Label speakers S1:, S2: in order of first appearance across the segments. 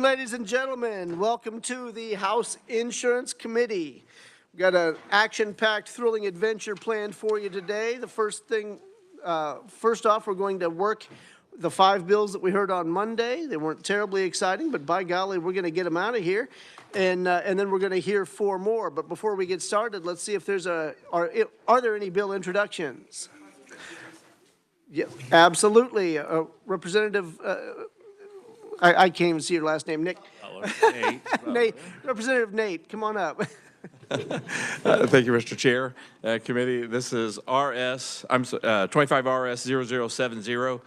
S1: afternoon, ladies and gentlemen. Welcome to the House Insurance Committee. We've got an action-packed, thrilling adventure planned for you today. The first off, we're going to work the 5 bills that we heard on Monday. They weren't terribly exciting, but by golly, we're going to get them out of here. And then we're going to hear 4 more. But before we get started, let's see if there's are there any bill introductions? Yeah, absolutely. Representative, I can't even see your last name, Nick. Nate, Representative Nate, come on up.
S2: Thank you, Mr. Chair. Committee, this is 25 RS 0070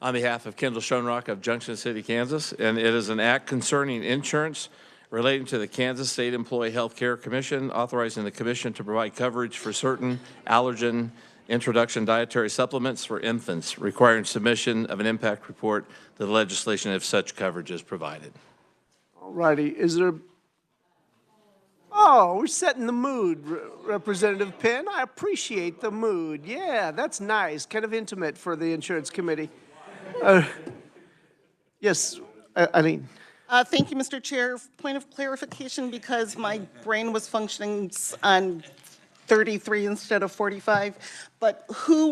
S2: on behalf of Kendall Schoenrock of Junction City, Kansas, and it is an act concerning insurance relating to the Kansas State Employee Health Care Commission, authorizing the commission to provide coverage for certain allergen introduction dietary supplements for infants, requiring submission of an impact report to the legislation if such coverage is provided.
S1: All righty. Is there... Oh, we're setting the mood, Representative Penn. I appreciate the mood. Yeah, that's nice. Kind of intimate for the Insurance Committee. Yes, Eileen.
S3: Thank you, Mr. Chair. Point of clarification, because my brain was functioning on 33 instead of 45. But who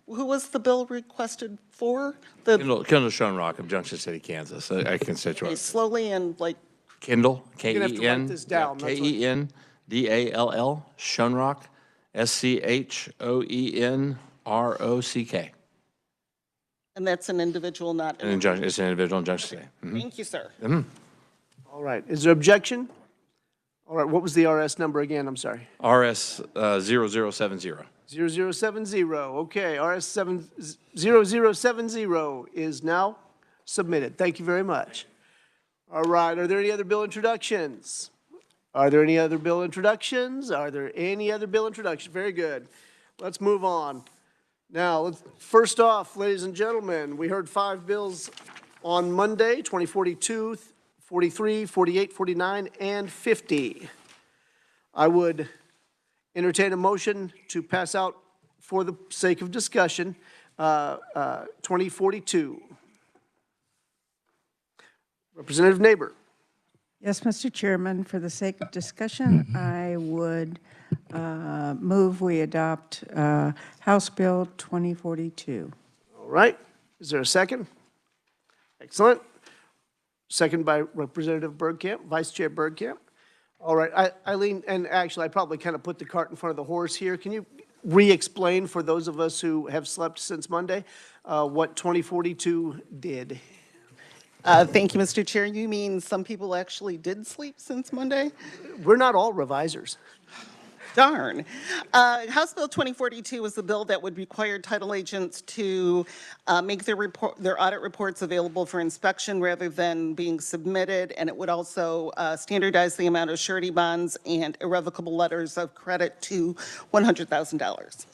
S3: was the bill requested for?
S2: Kendall Schoenrock of Junction City, Kansas, a constituent.
S3: Okay, slowly and like.
S2: Kendall,
S1: K-E-N,
S2: K-E-N-D-A-L-L, Schoenrock, S-C-H-O-E-N-R-O-C-K.
S3: And that's an individual, not
S2: It's an individual in Junction City.
S3: Mm-hmm. Thank you, sir.
S2: Mm-hmm.
S1: All right. Is there objection? All right. What was the RS number again? I'm sorry.
S2: RS 0070.
S1: 0070. Okay. RS 0070 is now submitted. Thank you very much. All right. Are there any other bill introductions? Are there any other bill introductions? Are there any other bill introductions? Very good. Let's move on. Now, first off, ladies and gentlemen, we heard 5 bills on Monday, 2042, 43, 48, 49, and 50. I would entertain a motion to pass out, for the sake of discussion, 2042. Representative Neighbor.
S4: Yes, Mr. Chairman, for the sake of discussion, I would move we adopt House Bill 2042.
S1: All right. Is there a second? Excellent. Second by Representative Bergkamp, Vice Chair Bergkamp. All right. Eileen, and actually, I probably kind of put the cart in front of the horse here. Can you re-explain for those of us who have slept since Monday what 2042 did?
S3: Thank you, Mr. Chair. You mean some people actually did sleep since Monday?
S1: We're not all revisers.
S3: Darn. House Bill 2042 was the bill that would require title agents to make their audit reports available for inspection rather than being submitted, and it would also standardize the amount of surety bonds and irrevocable letters of credit to $100,000.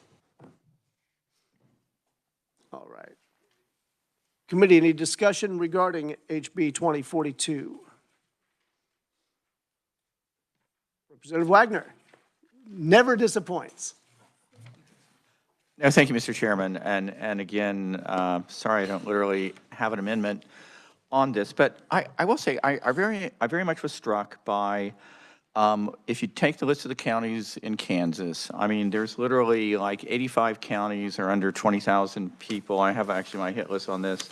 S1: All right. Committee, any discussion regarding HB 2042? Representative Wagner. Never disappoints.
S5: No, thank you, Mr. Chairman. And again, sorry I don't literally have an amendment on this, but I will say I very much was struck by if you take the list of the counties in Kansas, I mean, there's literally like 85 counties are under 20,000 people. I have actually my hit list on this.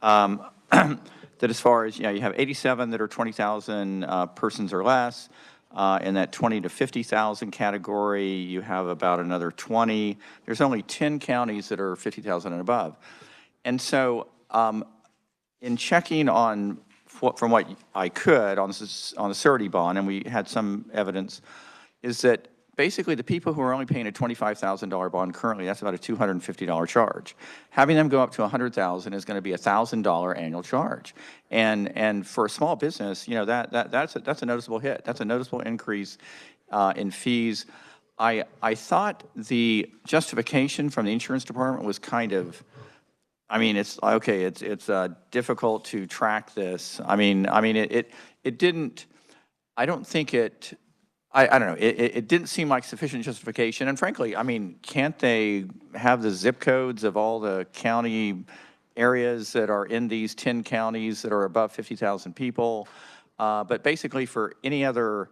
S5: That as far as, you have 87 that are 20,000 persons or less. In that 20 to 50,000 category, you have about another 20. There's only 10 counties that are 50,000 and above. And so in checking on, from what I could on the surety bond, and we had some evidence, is that basically the people who are only paying a $25,000 bond currently, that's about a $250 charge. Having them go up to $100,000 is going to be a $1,000 annual charge. And for a small business, that's a noticeable hit. That's a noticeable increase in fees. I thought the justification from the insurance department was kind of, I mean, it's okay. It's difficult to track this. I mean, it didn't. I don't think it. I don't know. It didn't seem like sufficient justification. And frankly, I mean, can't they have the zip codes of all the county areas that are in these 10 counties that are above 50,000 people. But basically, for any other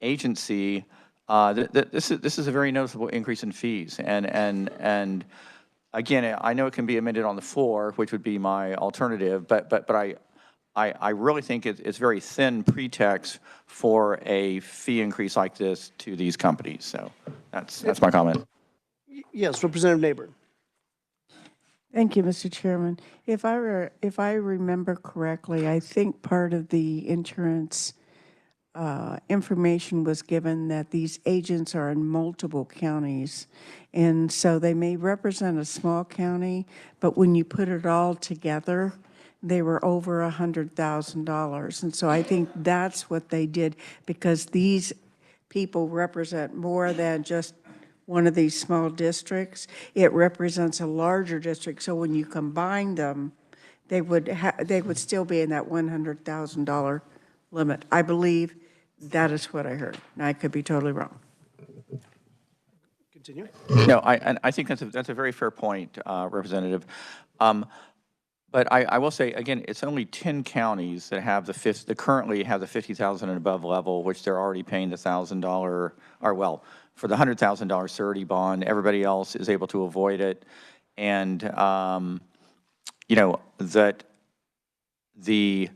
S5: agency, this is a very noticeable increase in fees. And again, I know it can be amended on the floor, which would be my alternative, but I really think it's very thin pretext for a fee increase like this to these companies. So that's my comment.
S1: Yes, Representative Neighbor.
S4: Thank you, Mr. Chairman. If I remember correctly, I think part of the insurance information was given that these agents are in multiple counties. And so they may represent a small county, but when you put it all together, they were over $100,000. And so I think that's what they did, because these people represent more than just one of these small districts. It represents a larger district. So when you combine them, they would still be in that $100,000 limit. I believe that is what I heard. Now, I could be totally wrong.
S1: Continue.
S5: No, I think that's a very fair point, Representative. But I will say, again, it's only 10 counties that have that currently have the 50,000 and above level, which they're already paying the $1,000, or well, for the $100,000 surety bond. Everybody else is able to avoid it. And, you know, that the,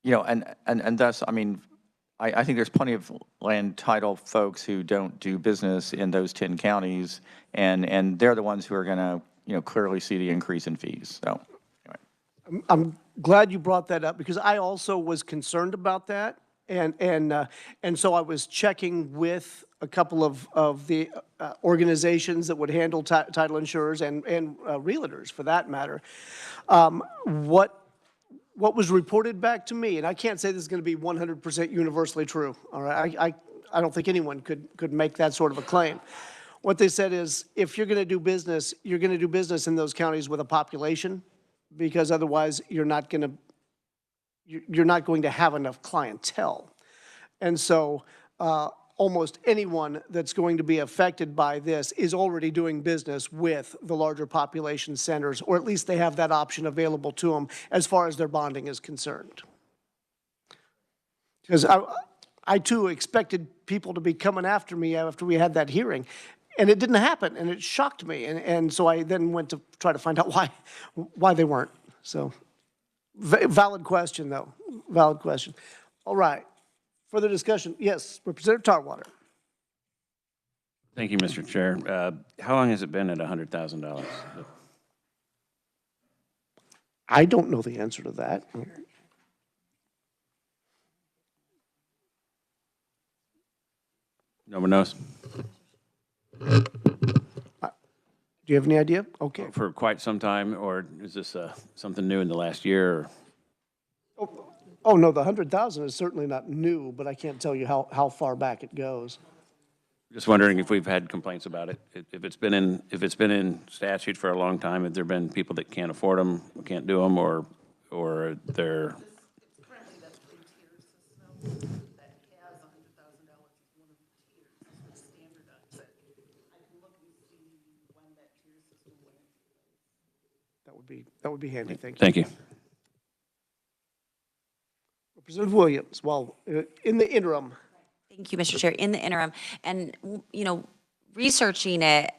S5: you know, and thus, I mean, I think there's plenty of land title folks who don't do business in those 10 counties, and they're the ones who are going to, you know, clearly see the increase in fees. So, anyway.
S1: I'm glad you brought that up, because I also was concerned about that. And so I was checking with a couple of the organizations that would handle title insurers and realtors, for that matter. What was reported back to me, and I can't say this is going to be 100% universally true, all right? I don't think anyone could make that sort of a claim. What they said is, if you're going to do business, you're going to do business in those counties with a population, because otherwise you're not going to have enough clientele. And so almost anyone that's going to be affected by this is already doing business with the larger population centers, or at least they have that option available to them as far as their bonding is concerned. Because I too expected people to be coming after me after we had that hearing, and it didn't happen, and it shocked me. And so I then went to try to find out why they weren't. So valid question, though. Valid question. All right. Further discussion? Yes, Representative Tarwater.
S6: Thank you, Mr. Chair. How long has it been at $100,000?
S1: I don't know the answer to that.
S6: No one knows?
S1: Do you have any idea? Okay.
S6: For quite some time, or is this something new in the last year?
S1: Oh, no, the 100,000 is certainly not new, but I can't tell you how far back it goes.
S6: Just wondering if we've had complaints about it. If it's been in statute for a long time, have there been people that can't afford them, can't do them, or they're...
S3: Currently, that's the tier system that has $100,000 as one of the tiers. It's standardized. I can look and see when that tier system went into place.
S1: That would be handy, thank you.
S6: Thank you.
S1: Representative Williams, well, in the interim.
S7: Thank you, Mr. Chair. In the interim, and, you know, researching it,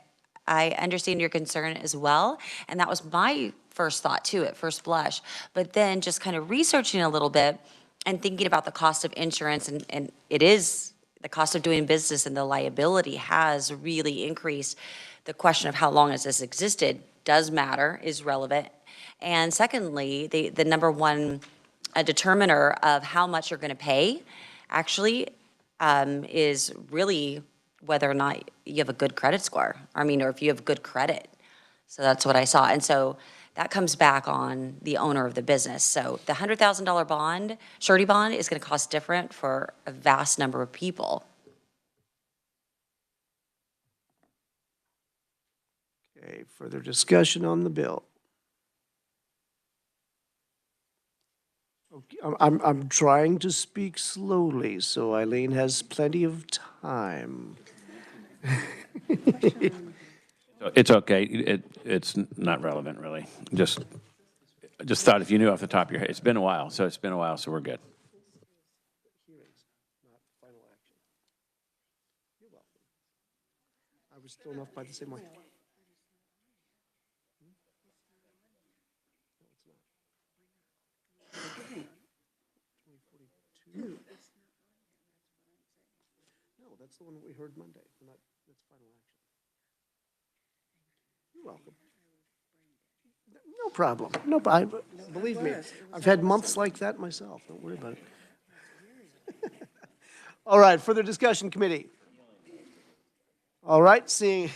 S7: I understand your concern as well, and that was my first thought too at first blush. But then just kind of researching a little bit and thinking about the cost of insurance, and it is the cost of doing business, and the liability has really increased. The question of how long has this existed does matter, is relevant. And secondly, the number one determiner of how much you're going to pay actually is really whether or not you have a good credit score. I mean, or if you have good credit. So that's what I saw. And so that comes back on the owner of the business. So the $100,000 bond, surety bond, is going to cost different for a vast number of people.
S1: Okay, further discussion on the bill. Okay, I'm trying to speak slowly, so Eileen has plenty of time.
S6: It's okay. It's not relevant, really. Just I just thought if you knew off the top of your head, it's been a while, so we're good.
S1: I was thrown off by the same way. No, that's the one that we heard Monday. That's final action. You're welcome. No problem. No, believe me, I've had months like that myself. Don't worry about it. All right, further discussion, committee. All right, seeing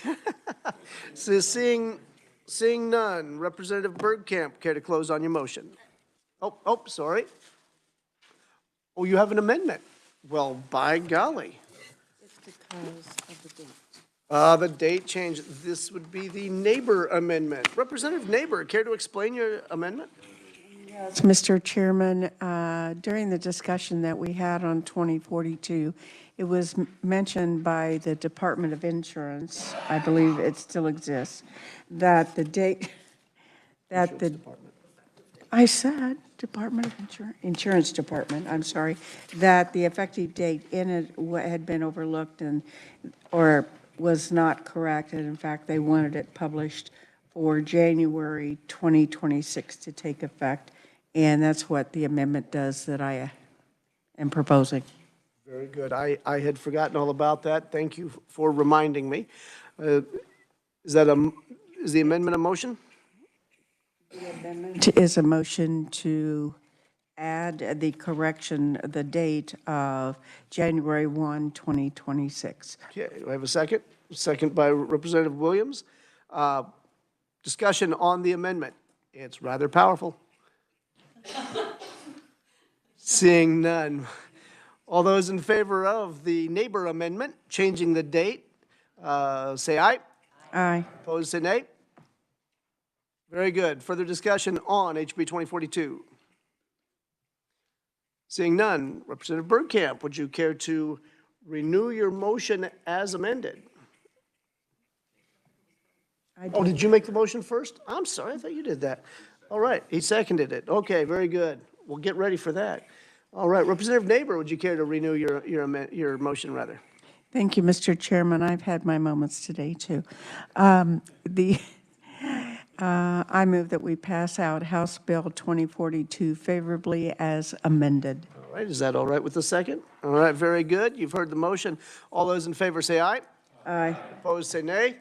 S1: none. Representative Bergkamp, care to close on your motion? Oh, sorry. Oh, you have an amendment. Well, by golly.
S4: It's because of the date.
S1: The date change, this would be the neighbor amendment. Representative Neighbor, care to explain your amendment?
S4: Yes, Mr. Chairman, during the discussion that we had on 2042, it was mentioned by the Department of Insurance, I believe it still exists, that the date, that the, I said Department of Insurance Department, I'm sorry, that the effective date in it had been overlooked or was not correct, and in fact, they wanted it published for January 2026 to take effect, and that's what the amendment does that I am proposing.
S1: Very good. I had forgotten all about that. Thank you for reminding me. Is the amendment a motion?
S4: The amendment is a motion to add the correction, the date of January 1, 2026.
S1: Okay, do I have a second? Second by Representative Williams. Discussion on the amendment. It's rather powerful. Seeing none. All those in favor of the neighbor amendment, changing the date, say aye.
S4: Aye.
S1: Opposed, say nay. Very good. Further discussion on HB 2042. Seeing none, Representative Bergkamp, would you care to renew your motion as amended? Oh, did you make the motion first? I'm sorry, I thought you did that. All right, he seconded it. Okay, very good. We'll get ready for that. All right, Representative Neighbor, would you care to renew your motion, rather?
S4: Thank you, Mr. Chairman. I've had my moments today, too. I move that we pass out House Bill 2042 favorably as amended.
S1: All right, is that all right with the second? All right, very good. You've heard the motion. All those in favor say aye.
S4: Aye.
S1: Opposed, say nay.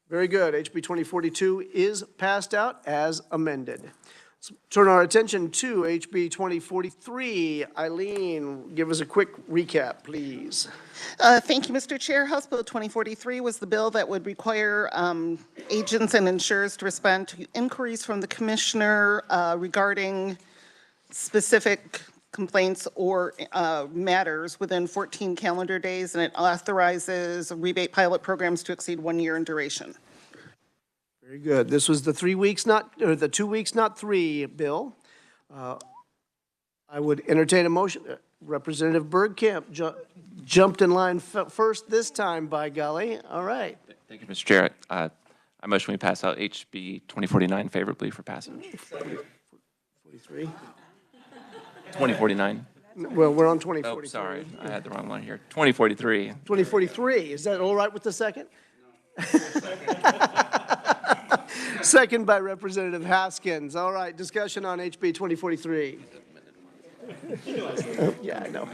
S1: Very good. HB 2042 is passed out as amended. Let's turn our attention to HB 2043. Eileen, give us a quick recap, please.
S3: Thank you, Mr. Chair. House Bill 2043 was the bill that would require agents and insurers to respond to inquiries from the commissioner regarding specific complaints or matters within 14 calendar days, and it authorizes rebate pilot programs to exceed 1 year in duration.
S1: Very good. This was the 3 weeks, or the 2 weeks, not three bill. I would entertain a motion. Representative Bergkamp jumped in line first this time, by golly. All right.
S8: Thank you, Mr. Chair. I motion we pass out HB 2049 favorably for passage.
S1: 43.
S8: 2049.
S1: Well, we're on 2043.
S8: Oh, sorry. I had the wrong one here. 2043.
S1: 2043. Is that all right with the second? Second by Representative Haskins. All right, discussion on HB 2043. Yeah, I know.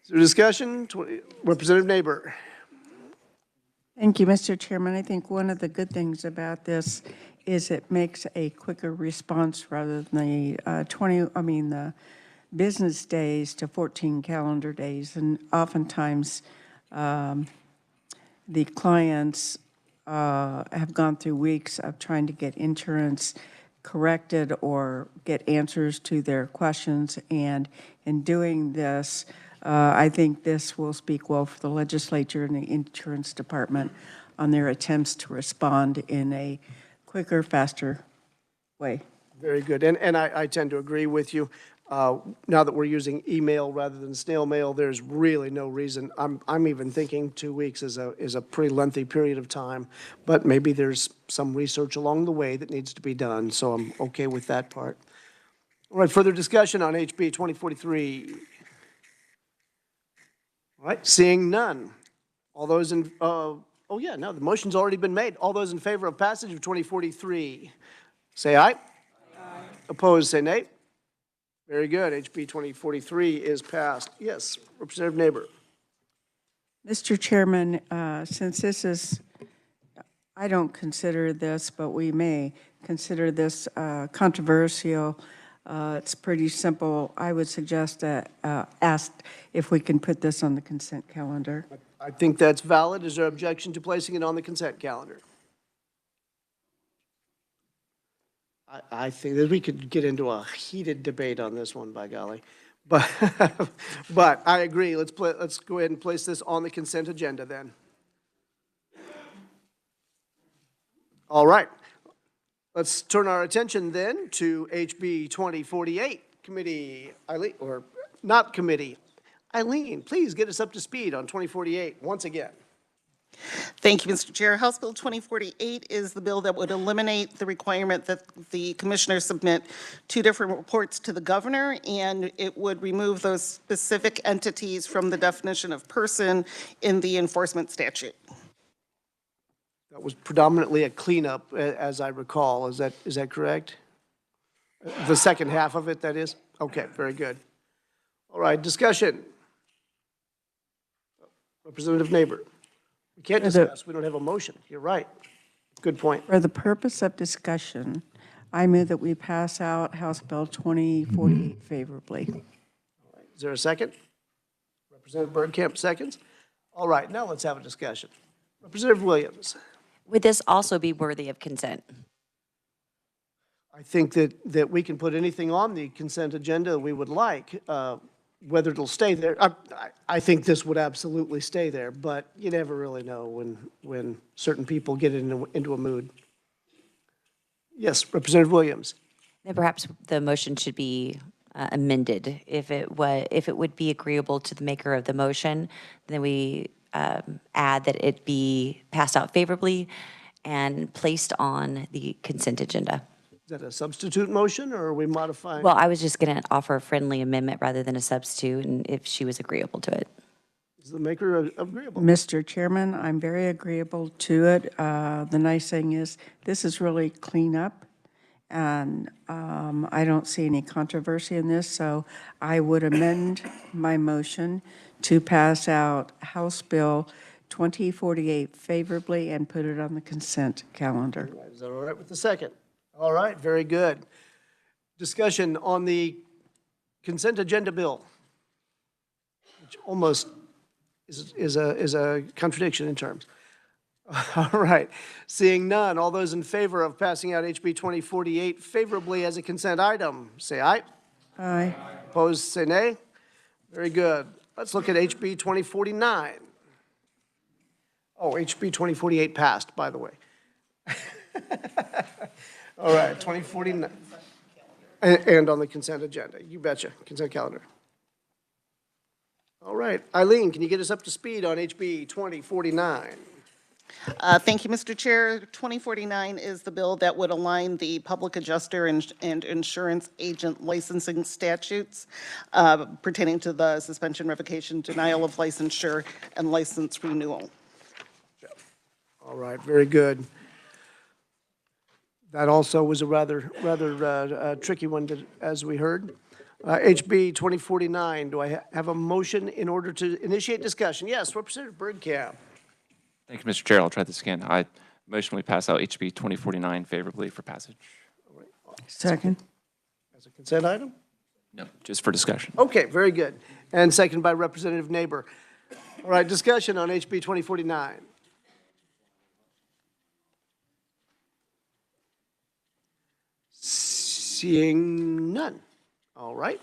S1: Is there discussion? Representative Neighbor.
S4: Thank you, Mr. Chairman. I think one of the good things about this is it makes a quicker response rather than the business days to 14 calendar days. And oftentimes, the clients have gone through weeks of trying to get insurance corrected or get answers to their questions. And in doing this, I think this will speak well for the legislature and the insurance department on their attempts to respond in a quicker, faster way.
S1: Very good. And I tend to agree with you. Now that we're using email rather than snail mail, there's really no reason. I'm even thinking 2 weeks is a pretty lengthy period of time, but maybe there's some research along the way that needs to be done, so I'm okay with that part. All right, further discussion on HB 2043? All right, seeing none. All those in, oh yeah, no, the motion's already been made. All those in favor of passage of 2043, say aye. Aye. Opposed, say nay. Very good. HB 2043 is passed. Yes, Representative Neighbor.
S4: Mr. Chairman, since this is, I don't consider this, but we may consider this controversial. It's pretty simple. I would suggest that, ask if we can put this on the consent calendar.
S1: I think that's valid. Is there objection to placing it on the consent calendar? I think that we could get into a heated debate on this one, by golly. But, but I agree. Let's go ahead and place this on the consent agenda then. All right. Let's turn our attention then to HB 2048. Committee, Eileen, or not committee. Eileen, please get us up to speed on 2048 once again.
S3: Thank you, Mr. Chair. House Bill 2048 is the bill that would eliminate the requirement that the commissioners submit 2 different reports to the governor, and it would remove those specific entities from the definition of person in the enforcement statute.
S1: That was predominantly a cleanup, as I recall. Is that correct? The second half of it, that is? Okay, very good. All right, discussion. Representative Neighbor. We can't discuss. We don't have a motion. You're right. Good point.
S4: For the purpose of discussion, I move that we pass out House Bill 2048 favorably.
S1: Is there a second? Representative Bergkamp seconds. All right, now let's have a discussion. Representative Williams.
S7: Would this also be worthy of consent?
S1: I think that we can put anything on the consent agenda we would like. Whether it'll stay there, I think this would absolutely stay there, but you never really know when certain people get into a mood. Yes, Representative Williams.
S7: Then perhaps the motion should be amended. If it would be agreeable to the maker of the motion, then we add that it be passed out favorably and placed on the consent agenda.
S1: Is that a substitute motion, or are we modifying?
S7: Well, I was just going to offer a friendly amendment rather than a substitute, and if she was agreeable to it.
S1: Is the maker agreeable?
S4: Mr. Chairman, I'm very agreeable to it. The nice thing is, this is really cleanup, and I don't see any controversy in this, so I would amend my motion to pass out House Bill 2048 favorably and put it on the consent calendar.
S1: Is that all right with the second? All right, very good. Discussion on the consent agenda bill, which almost is a contradiction in terms. All right, seeing none, all those in favor of passing out HB 2048 favorably as a consent item, say aye.
S4: Aye.
S1: Opposed, say nay. Very good. Let's look at HB 2049. Oh, HB 2048 passed, by the way. All right, 2049. And on the consent agenda, you betcha, consent calendar. All right, Eileen, can you get us up to speed on HB 2049?
S3: Thank you, Mr. Chair. 2049 is the bill that would align the public adjuster and insurance agent licensing statutes pertaining to the suspension, revocation, denial of licensure, and license renewal.
S1: All right, very good. That also was a rather tricky one, as we heard. HB 2049, do I have a motion in order to initiate discussion? Yes, Representative Bergkamp.
S8: Thank you, Mr. Chair. I'll try this again. I motion we pass out HB 2049 favorably for passage.
S4: Second.
S1: As a consent item?
S8: No, just for discussion.
S1: Okay, very good. And second by Representative Neighbor. All right, discussion on HB 2049. Seeing none. All right.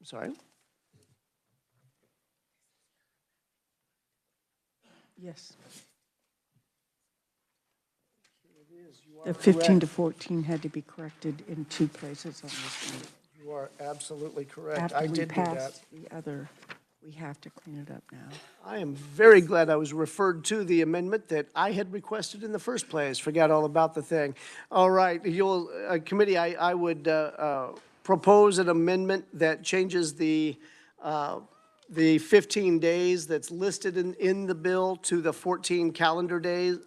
S1: I'm sorry.
S4: Yes. The 15 to 14 had to be corrected in 2 places on this one.
S1: You are absolutely correct.
S4: After
S1: I
S4: we
S1: did do that.
S4: pass the other, we have to clean it up now.
S1: I am very glad I was referred to the amendment that I had requested in the first place. Forgot all about the thing. All right, committee, I would propose an amendment that changes the 15 days that's listed in the bill to the 14 calendar days.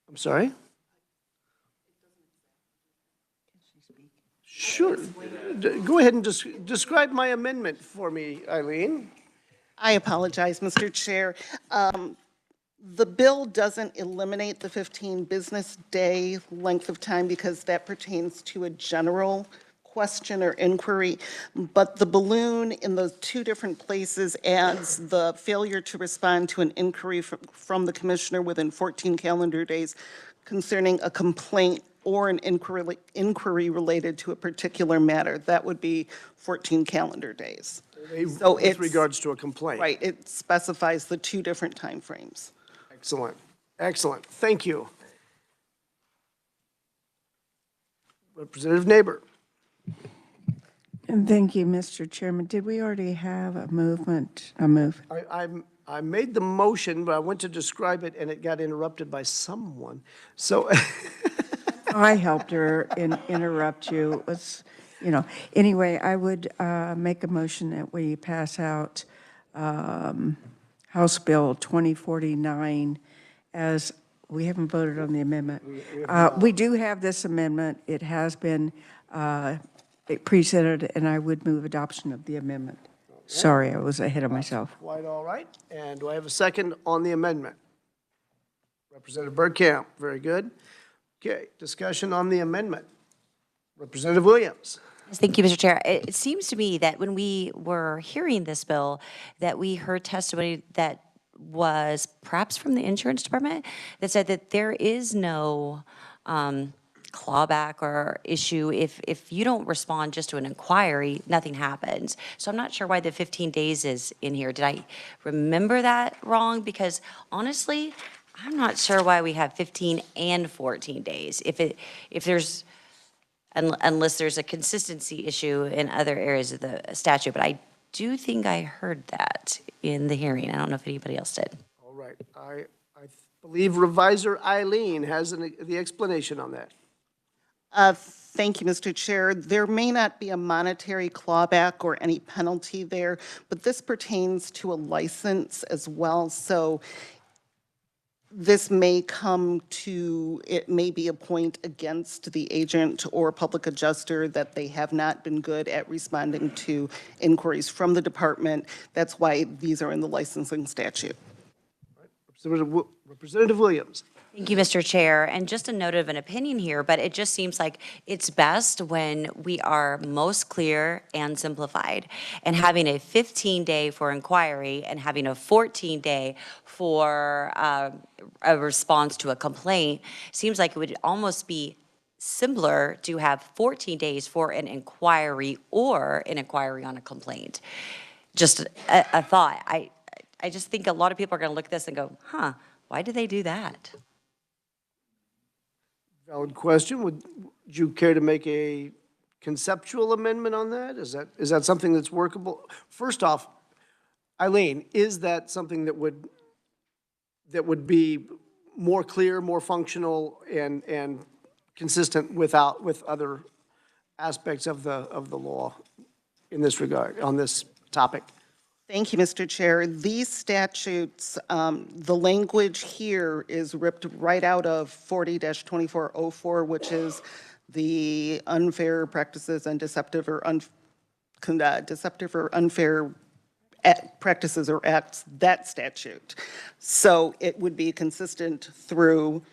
S1: I'm sorry? Sure. Go ahead and describe my amendment for me, Eileen.
S3: I apologize, Mr. Chair. The bill doesn't eliminate the 15 business day length of time because that pertains to a general question or inquiry, but the balloon in those 2 different places adds the failure to respond to an inquiry from the commissioner within 14 calendar days concerning a complaint or an inquiry related to a particular matter. That would be 14 calendar days. So
S1: With regards to a complaint.
S3: Right, it specifies the 2 different timeframes.
S1: Excellent, excellent. Thank you. Representative Neighbor.
S4: And thank you, Mr. Chairman. Did we already have a move?
S1: I made the motion, but I went to describe it and it got interrupted by someone. So
S4: I helped her interrupt you. It was, anyway, I would make a motion that we pass out House Bill 2049 as, we haven't voted on the amendment. We do have this amendment. It has been presented, and I would move adoption of the amendment. Sorry, I was ahead of myself.
S1: quite all right. And do I have a second on the amendment? Representative Bergkamp, very good. Okay, discussion on the amendment. Representative Williams.
S7: Thank you, Mr. Chair. It seems to me that when we were hearing this bill, that we heard testimony that was perhaps from the insurance department that said that there is no clawback or issue. If you don't respond just to an inquiry, nothing happens. So I'm not sure why the 15 days is in here. Did I remember that wrong? Because honestly, I'm not sure why we have 15 and 14 days. If there's, unless there's a consistency issue in other areas of the statute, but I do think I heard that in the hearing. I don't know if anybody else did.
S1: All right, I believe Revisor Eileen has the explanation on that.
S3: Thank you, Mr. Chair. There may not be a monetary clawback or any penalty there, but this pertains to a license as well. So this may come to, it may be a point against the agent or public adjuster that they have not been good at responding to inquiries from the department. That's why these are in the licensing statute.
S1: Representative Williams.
S7: Thank you, Mr. Chair. And just a note of an opinion here, but it just seems like it's best when we are most clear and simplified. And having a 15-day for inquiry and having a 14-day for a response to a complaint seems like it would almost be simpler to have 14 days for an inquiry or an inquiry on a complaint. Just a thought. I just think a lot of people are going to look at this and go, huh, why do they do that?
S1: Valid question. Would you care to make a conceptual amendment on that? Is that something that's workable? First off, Eileen, is that something that would be more clear, more functional, and consistent with other aspects of the law in this regard, on this topic?
S3: Thank you, Mr. Chair. These statutes, the language here is ripped right out of 40-2404, which is the unfair practices and deceptive or unfair practices or acts, that statute. So it would be consistent through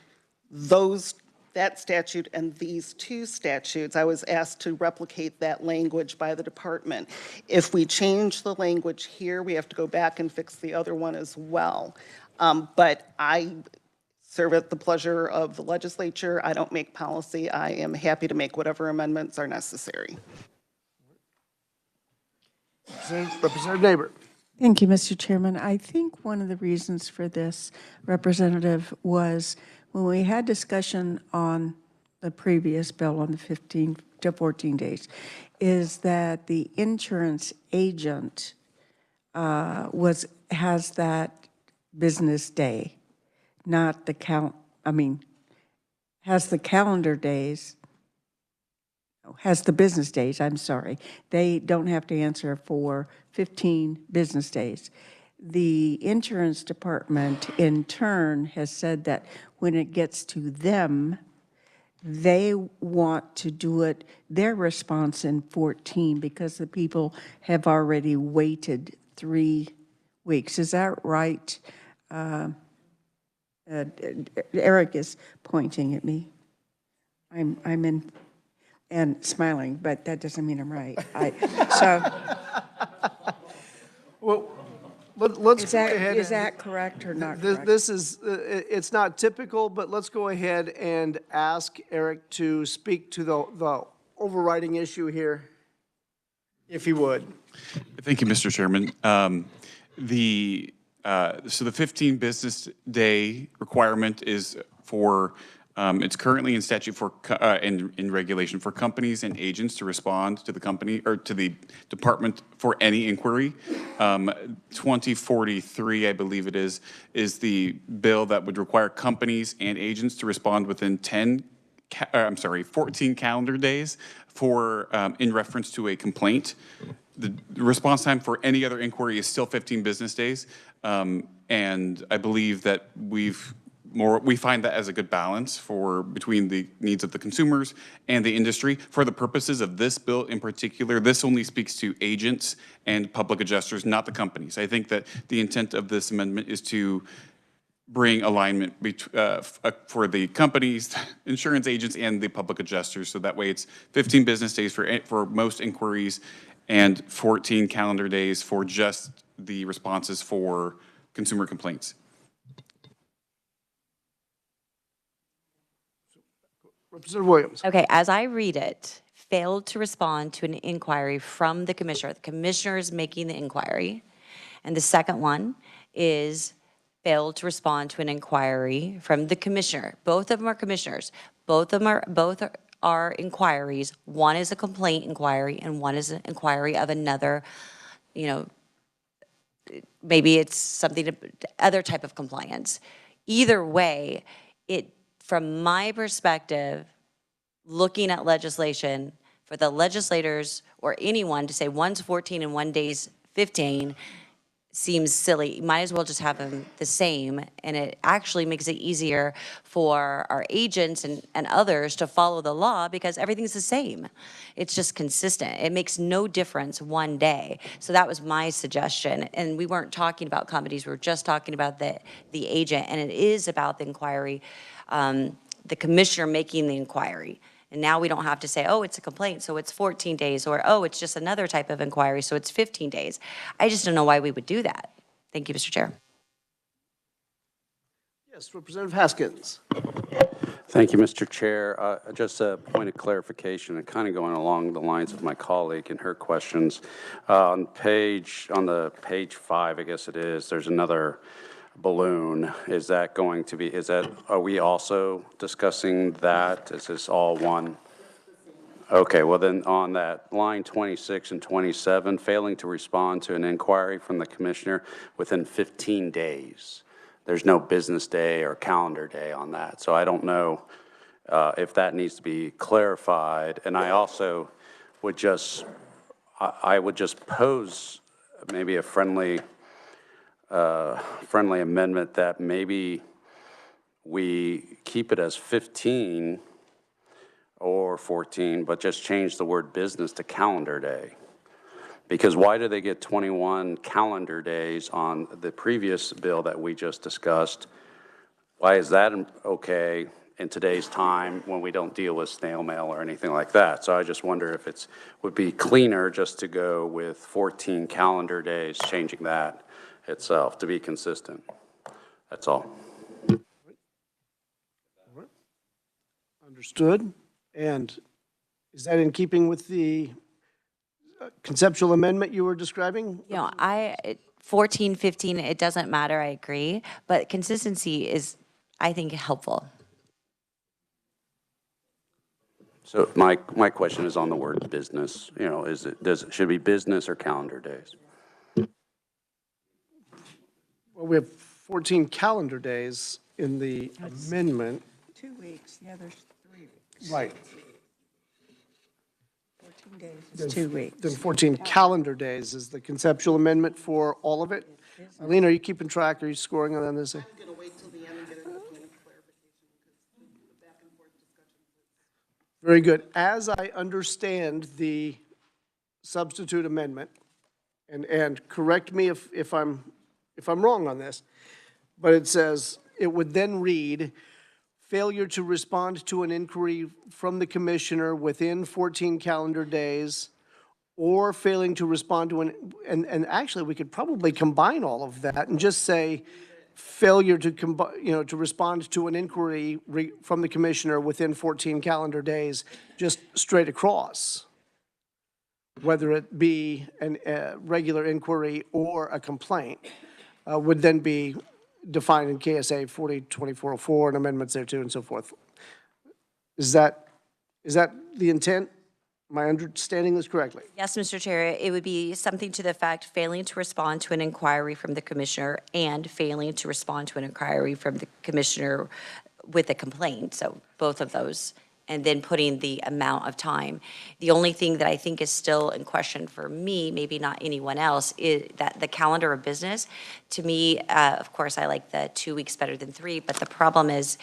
S3: that statute and these 2 statutes. I was asked to replicate that language by the department. If we change the language here, we have to go back and fix the other one as well. But I serve at the pleasure of the legislature. I don't make policy. I am happy to make whatever amendments are necessary.
S1: Representative Neighbor.
S4: Thank you, Mr. Chairman. I think one of the reasons for this, Representative, was when we had discussion on the previous bill on the 15 to 14 days, is that the insurance agent has that business day, not the has the calendar days, has the business days, I'm sorry. They don't have to answer for 15 business days. The insurance department, in turn, has said that when it gets to them, they want to do it, their response in 14, because the people have already waited 3 weeks. Is that right? Eric is pointing at me. I'm in, and smiling, but that doesn't mean I'm right.
S1: Well, let's
S4: Is
S1: go ahead.
S4: that correct or not
S1: This,
S4: correct?
S1: this is, it's not typical, but let's go ahead and ask Eric to speak to the overriding issue here, if he would.
S9: Thank you, Mr. Chairman. So the 15 business day requirement is for, it's currently in statute for, in regulation for companies and agents to respond to the company or to the department for any inquiry. 2043, I believe it is the bill that would require companies and agents to respond within 14 calendar days for, in reference to a complaint. The response time for any other inquiry is still 15 business days. And I believe that we find that as a good balance between the needs of the consumers and the industry. For the purposes of this bill in particular, this only speaks to agents and public adjusters, not the companies. I think that the intent of this amendment is to bring alignment for the companies, insurance agents, and the public adjusters. So that way it's 15 business days for most inquiries and 14 calendar days for just the responses for consumer complaints.
S1: Representative Williams.
S7: Okay, as I read it, failed to respond to an inquiry from the commissioner. The commissioner is making the inquiry. And the second one is failed to respond to an inquiry from the commissioner. Both of them are commissioners. Both are inquiries. One is a complaint inquiry and one is an inquiry of another, maybe it's something, other type of compliance. Either way, from my perspective, looking at legislation, for the legislators or anyone to say one's 14 and one day's 15 seems silly. You might as well just have them the same, and it actually makes it easier for our agents and others to follow the law because everything's the same. It's just consistent. It makes no difference one day. So that was my suggestion, and we weren't talking about companies, we were just talking about the agent, and it is about the inquiry, the commissioner making the inquiry. And now we don't have to say, oh, it's a complaint, so it's 14 days, or oh, it's just another type of inquiry, so it's 15 days. I just don't know why we would do that. Thank you, Mr. Chair.
S1: Yes, Representative Haskins.
S6: Thank you, Mr. Chair. Just a point of clarification and kind of going along the lines of my colleague and her questions. On page 5, I guess it is, there's another balloon. Is that going to be, are we also discussing that? Is this all one? Okay, well then on that line 26 and 27, failing to respond to an inquiry from the commissioner within 15 days. There's no business day or calendar day on that. So I don't know if that needs to be clarified. And I also would just pose maybe a friendly amendment that maybe we keep it as 15 or 14, but just change the word business to calendar day. Because why do they get 21 calendar days on the previous bill that we just discussed? Why is that okay in today's time when we don't deal with snail mail or anything like that? So I just wonder if it would be cleaner just to go with 14 calendar days, changing that itself to be consistent. That's all.
S1: Understood. And is that in keeping with the conceptual amendment you were describing?
S7: 14, 15, it doesn't matter, I agree, but consistency is, I think, helpful.
S6: So my question is on the word business. You know, should it be business or calendar days?
S1: Well, we have 14 calendar days in the amendment.
S4: 2 weeks, yeah, there's 3 weeks.
S1: Right.
S4: 14 days is 2 weeks.
S1: Then 14 calendar days is the conceptual amendment for all of it. Eileen, are you keeping track? Are you scoring on this?
S3: I'm going to wait till the end and get a point of clarification because the back and forth discussion.
S1: Very good. As I understand the substitute amendment, and correct me if I'm wrong on this, but it says, it would then read, failure to respond to an inquiry from the commissioner within 14 calendar days, or failing to respond to and actually, we could probably combine all of that and just say, failure to to respond to an inquiry from the commissioner within 14 calendar days, just straight across, whether it be a regular inquiry or a complaint, would then be defined in KSA 40-2404 and amendments thereto and so forth. Is that the intent? Am I understanding this correctly?
S7: Yes, Mr. Chair, it would be something to the effect, failing to respond to an inquiry from the commissioner and failing to respond to an inquiry from the commissioner with a complaint, so both of those, and then putting the amount of time. The only thing that I think is still in question for me, maybe not anyone else, is that the calendar of business, to me, of course, I like the 2 weeks better than 3, but the problem is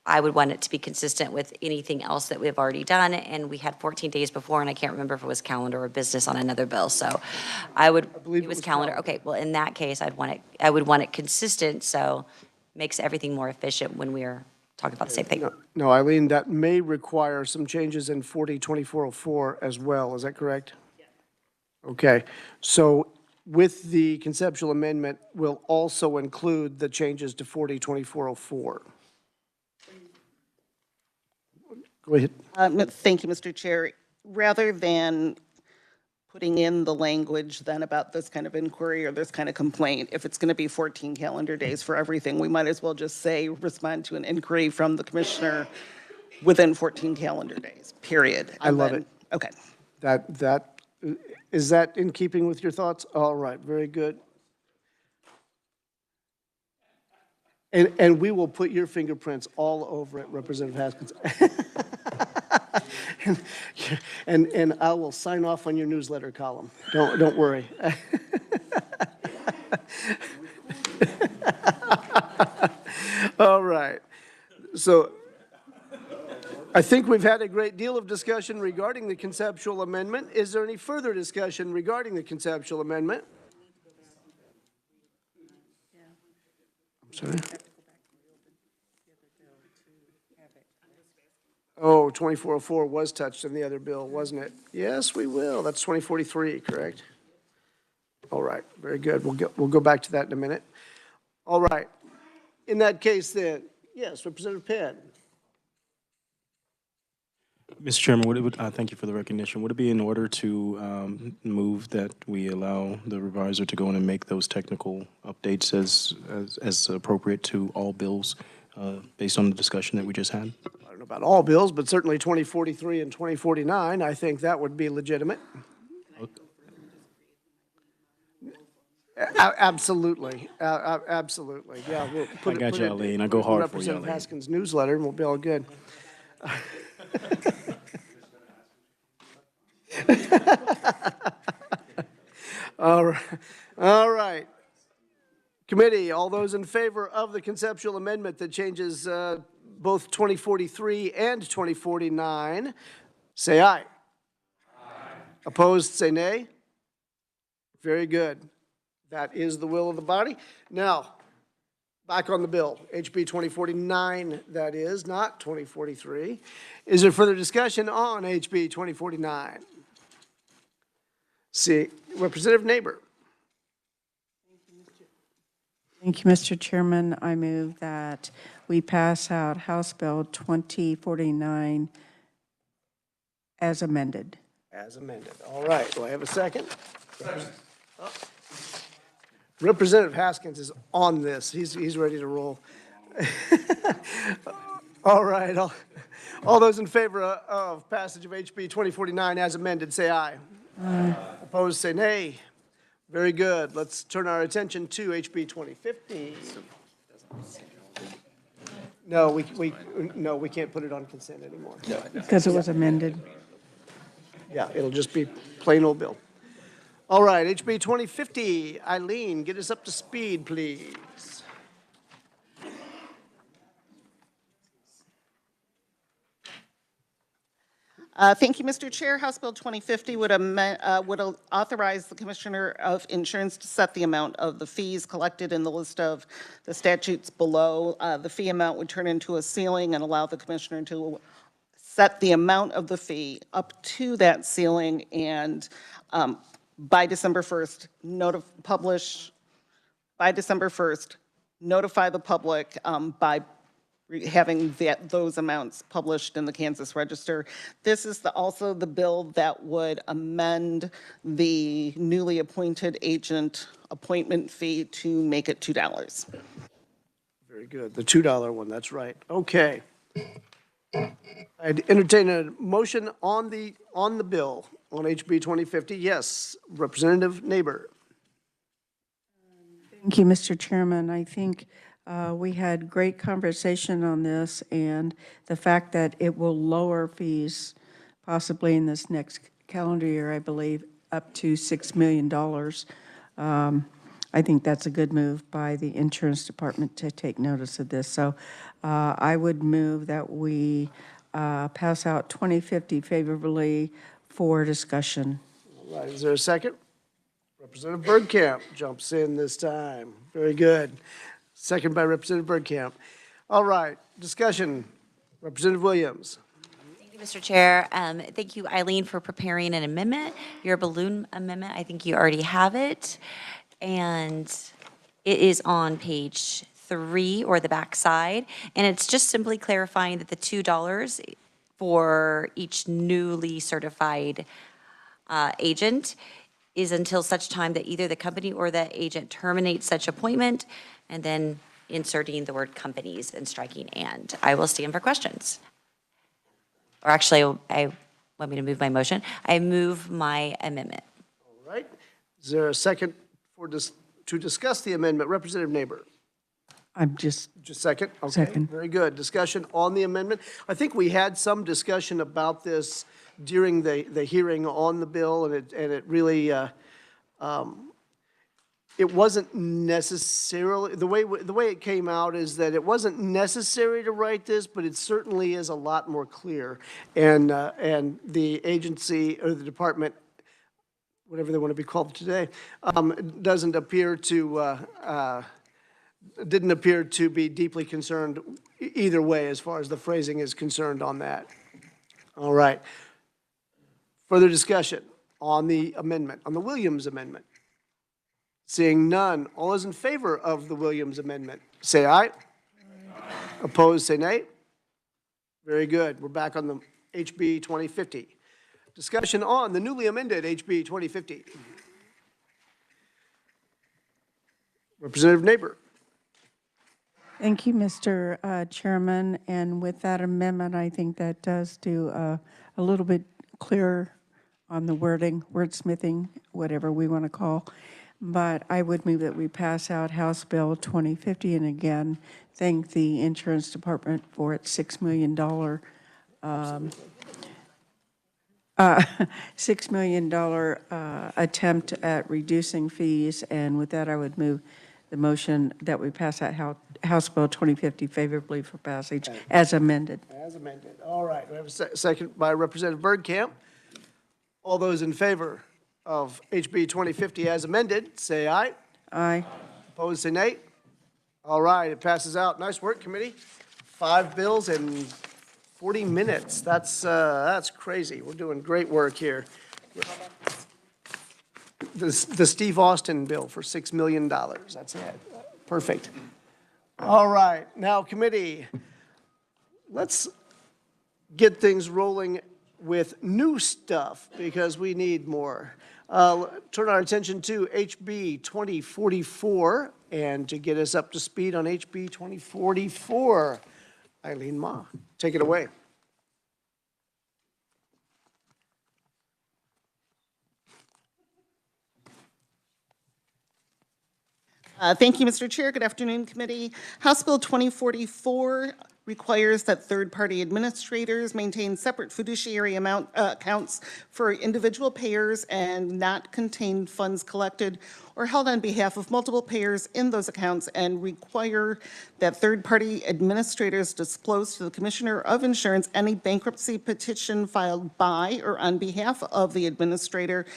S7: I would want it to be consistent with anything else that we've already done, and we had 14 days before, and I can't remember if it was calendar or business on another bill, so
S1: believe
S7: it was calendar. Okay, well, in that case, I would want it consistent, so makes everything more efficient when we're talking about the same thing.
S1: No, Eileen, that may require some changes in 40-2404 as well, is that correct? Yes. Okay, so with the conceptual amendment, will also include the changes to 40-2404. Go ahead.
S3: Thank you, Mr. Chair. Rather than putting in the language then about this kind of inquiry or this kind of complaint, if it's going to be 14 calendar days for everything, we might as well just say respond to an inquiry from the commissioner within 14 calendar days, period.
S1: I love it.
S3: Okay.
S1: Is that in keeping with your thoughts? All right, very good. And we will put your fingerprints all over it, Representative Haskins. And I will sign off on your newsletter column. Don't worry. All right. So I think we've had a great deal of discussion regarding the conceptual amendment. Is there any further discussion regarding the conceptual amendment? I'm sorry? Oh, 2404 was touched in the other bill, wasn't it? Yes, we will. That's 2043, correct? All right, very good. We'll go back to that in a minute. All right. In that case, then, yes, Representative Penn.
S10: Mr. Chairman, thank you for the recognition. Would it be in order to move that we allow the reviser to go in and make those technical updates as appropriate to all bills based on the discussion that we just had?
S1: I don't know about all bills, but certainly 2043 and 2049, I think that would be legitimate. Absolutely, absolutely. Yeah, we'll
S10: I got you, Eileen. I go hard for you,
S1: Representative
S10: Eileen.
S1: Haskins' newsletter, and we'll be all good. All right. Committee, all those in favor of the conceptual amendment that changes both 2043 and 2049, say aye. Aye. Opposed, say nay. Very good. That is the will of the body. Now, back on the bill, HB 2049, that is, not 2043. Is there further discussion on HB 2049? See, Representative Neighbor.
S4: Thank you, Mr. Chairman. I move that we pass out House Bill 2049 as amended.
S1: As amended. All right. Do I have a second? Oh. Representative Haskins is on this. He's ready to roll. All right. All those in favor of passage of HB 2049 as amended, say aye. Aye. Opposed, say nay. Very good. Let's turn our attention to HB 2050. No, we can't put it on consent anymore.
S4: Because it was amended.
S1: Yeah, it'll just be plain old bill. All right, HB 2050. Eileen, get us up to speed, please.
S3: Thank you, Mr. Chair. House Bill 2050 would authorize the Commissioner of Insurance to set the amount of the fees collected in the list of the statutes below. The fee amount would turn into a ceiling and allow the Commissioner to set the amount of the fee up to that ceiling and by December 1st, notify the public by having those amounts published in the Kansas Register. This is also the bill that would amend the newly appointed agent appointment fee to make it $2.
S1: Very good. The $2 one, that's right. Okay. I'd entertain a motion on the bill on HB 2050. Yes, Representative Neighbor.
S4: Thank you, Mr. Chairman. I think we had great conversation on this, and the fact that it will lower fees possibly in this next calendar year, I believe, up to $6 million. I think that's a good move by the insurance department to take notice of this. So I would move that we pass out 2050 favorably for discussion.
S1: All right, is there a second? Representative Bergkamp jumps in this time. Very good. Second by Representative Bergkamp. All right, discussion. Representative Williams.
S7: Thank you, Mr. Chair. Thank you, Eileen, for preparing an amendment. Your balloon amendment, I think you already have it. And it is on page 3 or the back side. And it's just simply clarifying that the $2 for each newly certified agent is until such time that either the company or the agent terminates such appointment, and then inserting the word companies and striking and. I will stand for questions. Or actually, I want me to move my motion. I move my amendment.
S1: All right. Is there a second to discuss the amendment? Representative Neighbor.
S4: I'm just
S1: second? Okay,
S4: Second.
S1: very good. Discussion on the amendment. I think we had some discussion about this during the hearing on the bill, and it really, it wasn't necessarily, the way it came out is that it wasn't necessary to write this, but it certainly is a lot more clear. And the agency or the department, whatever they want to be called today, didn't appear to be deeply concerned either way as far as the phrasing is concerned on that. All right. Further discussion on the amendment, on the Williams amendment. Seeing none, all those in favor of the Williams amendment, say aye. Aye. Opposed, say nay. Very good. We're back on the HB 2050. Discussion on the newly amended HB 2050. Representative Neighbor.
S4: Thank you, Mr. Chairman. And with that amendment, I think that does do a little bit clearer on the wording, wordsmithing, whatever we want to call. But I would move that we pass out House Bill 2050 and again, thank the Insurance Department for its $6 million $6 million attempt at reducing fees. And with that, I would move the motion that we pass out House Bill 2050 favorably for passage as amended.
S1: As amended. All right. We have a second by Representative Bergkamp. All those in favor of HB 2050 as amended, say aye.
S4: Aye.
S1: Opposed, say nay. All right, it passes out. Nice work, committee. 5 bills in 40 minutes. That's crazy. We're doing great work here. The Steve Austin bill for $6 million. That's it. Perfect. All right, now committee, let's get things rolling with new stuff because we need more. Turn our attention to HB 2044, and to get us up to speed on HB 2044, Eileen Ma, take it away.
S3: Thank you, Mr. Chair. Good afternoon, committee. House Bill 2044 requires that third-party administrators maintain separate fiduciary accounts for individual payers and not contain funds collected or held on behalf of multiple payers in those accounts, and require that third-party administrators disclose to the Commissioner of Insurance any bankruptcy petition filed by or on behalf of the administrator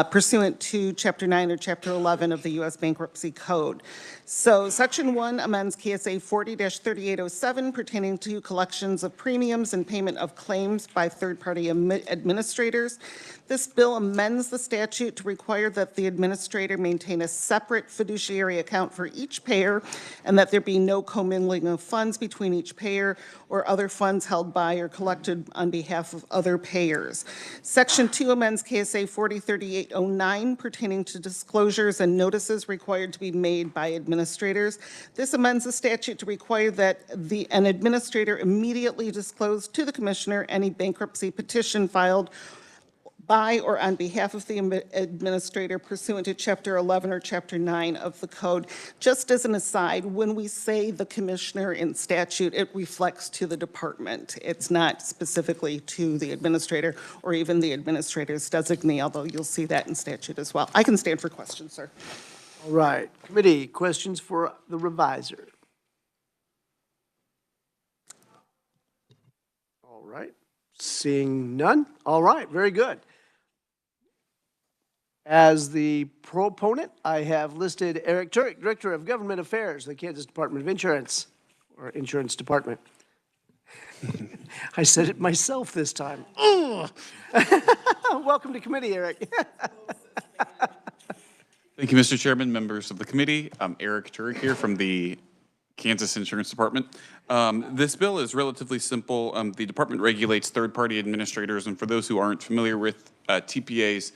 S3: pursuant to Chapter 9 or Chapter 11 of the U.S. Bankruptcy Code. So Section 1 amends KSA 40-3807 pertaining to collections of premiums and payment of claims by third-party administrators. This bill amends the statute to require that the administrator maintain a separate fiduciary account for each payer, and that there be no commingling of funds between each payer or other funds held by or collected on behalf of other payers. Section 2 amends KSA 40-3809 pertaining to disclosures and notices required to be made by administrators. This amends the statute to require that an administrator immediately disclose to the Commissioner any bankruptcy petition filed by or on behalf of the administrator pursuant to Chapter 11 or Chapter 9 of the Code. Just as an aside, when we say the Commissioner in statute, it reflects to the department. It's not specifically to the administrator or even the administrator's designee, although you'll see that in statute as well. I can stand for questions, sir.
S1: All right. Committee, questions for the reviser? All right. Seeing none? All right, very good. As the proponent, I have listed Eric Turek, Director of Government Affairs, the Kansas Department of Insurance, or Insurance Department. I said it myself this time. Welcome to committee, Eric.
S9: Thank you, Mr. Chairman, members of the committee. I'm Eric Turek here from the Kansas Insurance Department. This bill is relatively simple. The department regulates third-party administrators, and for those who aren't familiar with TPAs,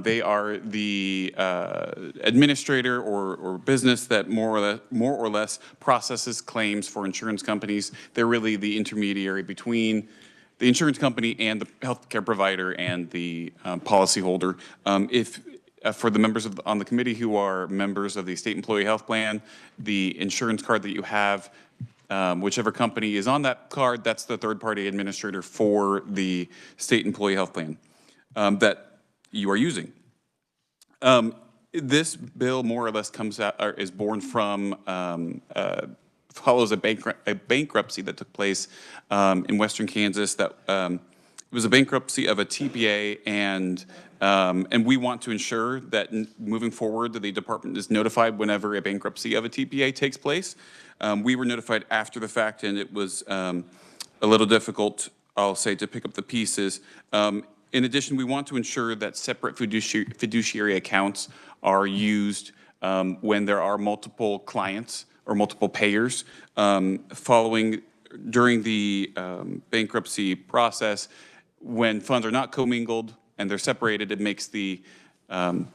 S9: they are the administrator or business that more or less processes claims for insurance companies. They're really the intermediary between the insurance company and the healthcare provider and the policyholder. For the members on the committee who are members of the state employee health plan, the insurance card that you have, whichever company is on that card, that's the third-party administrator for the state employee health plan that you are using. This bill more or less comes out, or is born from, follows a bankruptcy that took place in Western Kansas. That it was a bankruptcy of a TPA, and we want to ensure that moving forward, that the department is notified whenever a bankruptcy of a TPA takes place. We were notified after the fact, and it was a little difficult, I'll say, to pick up the pieces. In addition, we want to ensure that separate fiduciary accounts are used when there are multiple clients or multiple payers. During the bankruptcy process, when funds are not commingled and they're separated, it makes the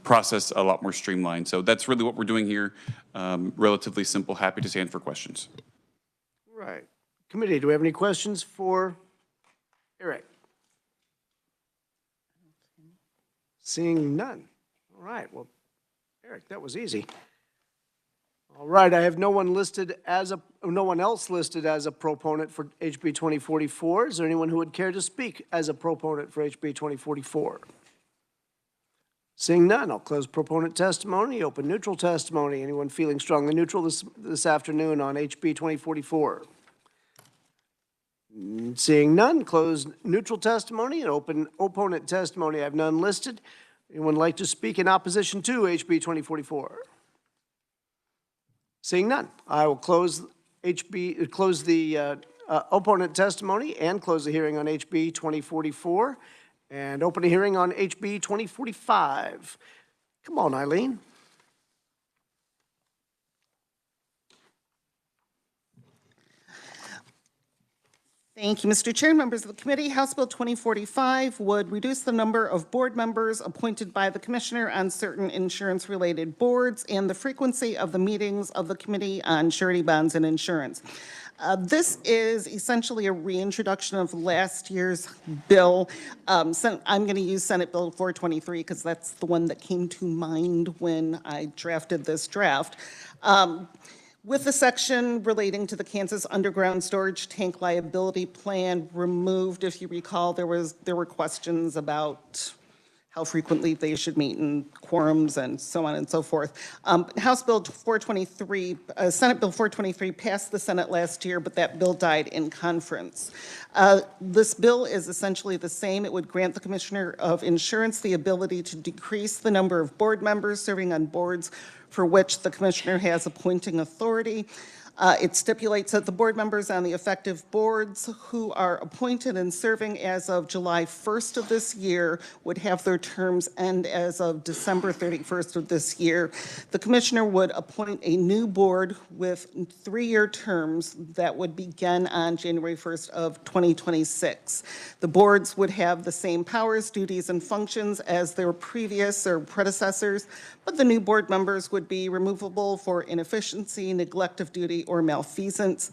S9: process a lot more streamlined. So that's really what we're doing here. Relatively simple. Happy to stand for questions.
S1: Right. Committee, do we have any questions for Eric? Seeing none. All right, well, Eric, that was easy. All right, I have no one else listed as a proponent for HB 2044. Is there anyone who would care to speak as a proponent for HB 2044? Seeing none, I'll close proponent testimony, open neutral testimony. Anyone feeling strongly neutral this afternoon on HB 2044? Seeing none, close neutral testimony and open opponent testimony. I have none listed. Anyone like to speak in opposition to HB 2044? Seeing none, I will close the opponent testimony and close the hearing on HB 2044 and open a hearing on HB 2045. Come on, Eileen.
S3: Thank you, Mr. Chair. Members of the committee, House Bill 2045 would reduce the number of board members appointed by the Commissioner on certain insurance-related boards and the frequency of the meetings of the Committee on Surety Bonds and Insurance. This is essentially a reintroduction of last year's bill. I'm going to use Senate Bill 423 because that's the one that came to mind when I drafted this draft. With the section relating to the Kansas Underground Storage Tank Liability Plan removed, if you recall, there were questions about how frequently they should meet and quorums and so on and so forth. House Bill 423, Senate Bill 423 passed the Senate last year, but that bill died in conference. This bill is essentially the same. It would grant the Commissioner of Insurance the ability to decrease the number of board members serving on boards for which the Commissioner has appointing authority. It stipulates that the board members on the effective boards who are appointed and serving as of July 1st of this year would have their terms end as of December 31st of this year. The Commissioner would appoint a new board with 3-year terms that would begin on January 1st of 2026. The boards would have the same powers, duties, and functions as their previous or predecessors, but the new board members would be removable for inefficiency, neglect of duty, or malfeasance.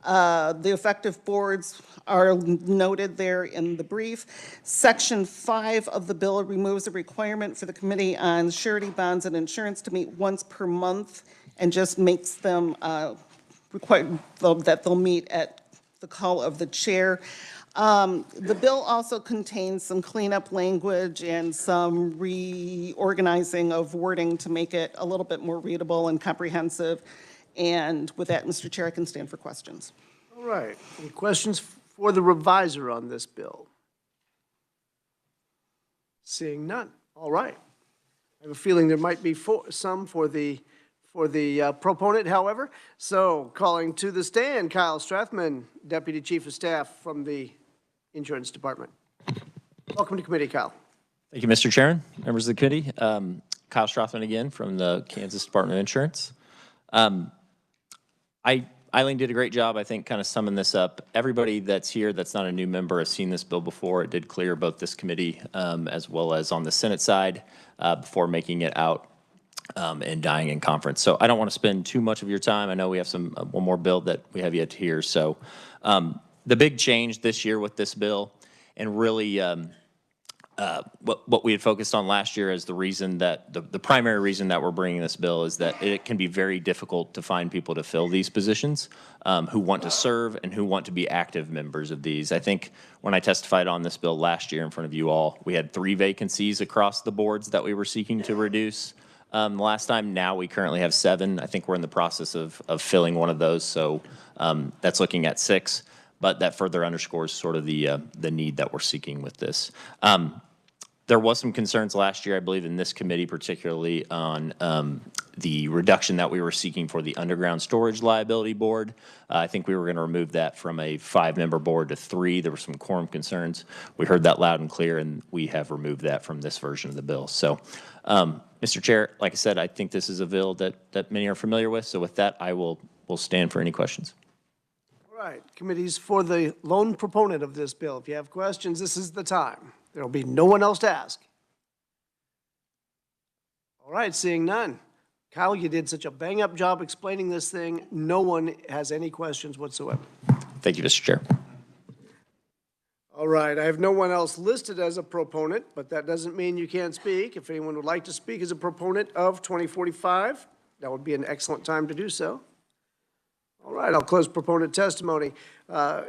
S3: The effective boards are noted there in the brief. Section 5 of the bill removes a requirement for the Committee on Surety Bonds and Insurance to meet once per month and just makes them require that they'll meet at the call of the chair. The bill also contains some cleanup language and some reorganizing of wording to make it a little bit more readable and comprehensive. And with that, Mr. Chair, I can stand for questions.
S1: All right. Any questions for the reviser on this bill? Seeing none. All right. I have a feeling there might be some for the proponent, however. So calling to the stand, Kyle Strathman, Deputy Chief of Staff from the Insurance Department. Welcome to committee, Kyle.
S11: Thank you, Mr. Chairman, members of the committee. Kyle Strathman again from the Kansas Department of Insurance. Eileen did a great job, I think, kind of summing this up. Everybody that's here that's not a new member has seen this bill before. It did clear both this committee as well as on the Senate side before making it out and dying in conference. So I don't want to spend too much of your time. I know we have one more bill that we have yet to hear. So the big change this year with this bill, and really what we had focused on last year as the reason that the primary reason that we're bringing this bill is that it can be very difficult to find people to fill these positions who want to serve and who want to be active members of these. I think when I testified on this bill last year in front of you all, we had 3 vacancies across the boards that we were seeking to reduce. Last time, now we currently have 7. I think we're in the process of filling one of those, so that's looking at 6. But that further underscores sort of the need that we're seeking with this. There was some concerns last year, I believe, in this committee, particularly on the reduction that we were seeking for the Underground Storage Liability Board. I think we were going to remove that from a 5-member board to 3. There were some quorum concerns. We heard that loud and clear, and we have removed that from this version of the bill. So, Mr. Chair, like I said, I think this is a bill that many are familiar with. So with that, I will stand for any questions.
S1: All right. Committees for the lone proponent of this bill. If you have questions, this is the time. There will be no one else to ask. All right, seeing none. Kyle, you did such a bang-up job explaining this thing. No one has any questions whatsoever.
S11: Thank you, Mr. Chair.
S1: All right, I have no one else listed as a proponent, but that doesn't mean you can't speak. If anyone would like to speak as a proponent of 2045, that would be an excellent time to do so. All right, I'll close proponent testimony.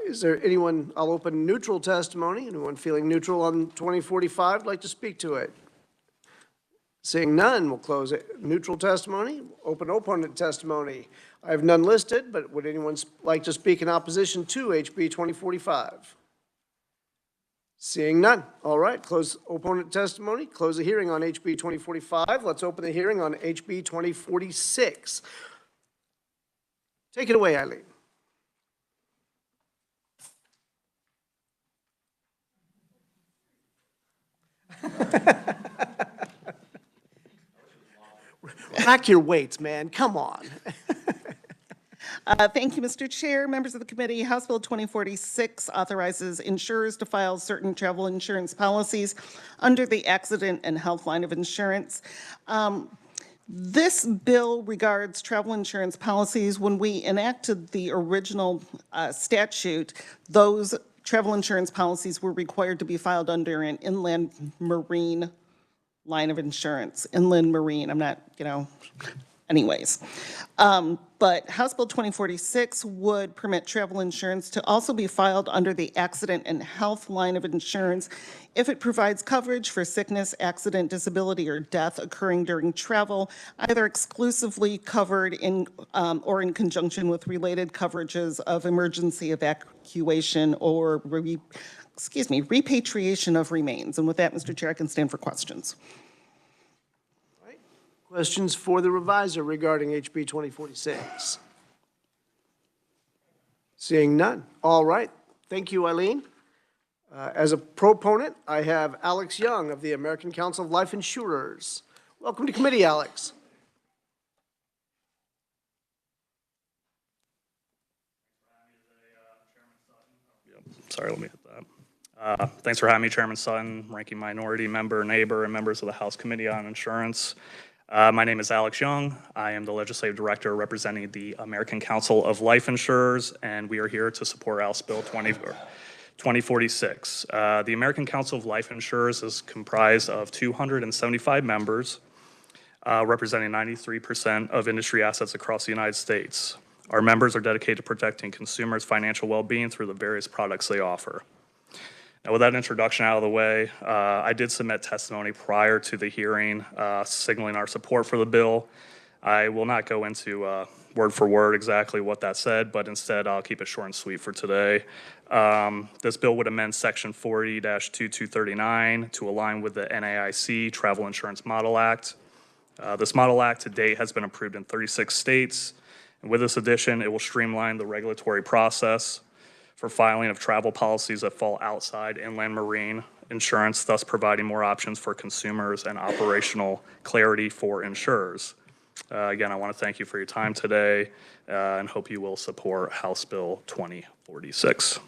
S1: Is there anyone, I'll open neutral testimony. Anyone feeling neutral on 2045 like to speak to it? Seeing none, we'll close it. Neutral testimony, open opponent testimony. I have none listed, but would anyone like to speak in opposition to HB 2045? Seeing none. All right, close opponent testimony, close the hearing on HB 2045. Let's open the hearing on HB 2046. Take it away, Eileen. Rack your weights, man. Come on.
S3: Thank you, Mr. Chair, members of the committee. House Bill 2046 authorizes insurers to file certain travel insurance policies under the accident and health line of insurance. This bill regards travel insurance policies. When we enacted the original statute, those travel insurance policies were required to be filed under an inland marine line of insurance. Inland marine, I'm not, anyways. But House Bill 2046 would permit travel insurance to also be filed under the accident and health line of insurance if it provides coverage for sickness, accident, disability, or death occurring during travel, either exclusively covered in or in conjunction with related coverages of emergency evacuation or repatriation of remains. And with that, Mr. Chair, I can stand for questions.
S1: Questions for the reviser regarding HB 2046? Seeing none. All right. Thank you, Eileen. As a proponent, I have Alex Young of the American Council of Life Insurers. Welcome to committee, Alex.
S12: Sorry, let me hit that. Thanks for having me, Chairman Sutton, Ranking Minority Member, Neighbor, and members of the House Committee on Insurance. My name is Alex Young. I am the Legislative Director representing the American Council of Life Insurers, and we are here to support House Bill 2046. The American Council of Life Insurers is comprised of 275 members, representing 93% of industry assets across the United States. Our members are dedicated to protecting consumers' financial well-being through the various products they offer. Now, with that introduction out of the way, I did submit testimony prior to the hearing, signaling our support for the bill. I will not go into word for word exactly what that said, but instead I'll keep it short and sweet for today. This bill would amend Section 40-2239 to align with the NAIC Travel Insurance Model Act. This Model Act to date has been approved in 36 states, and with this addition, it will streamline the regulatory process for filing of travel policies that fall outside inland marine insurance, thus providing more options for consumers and operational clarity for insurers. Again, I want to thank you for your time today and hope you will support House Bill 2046.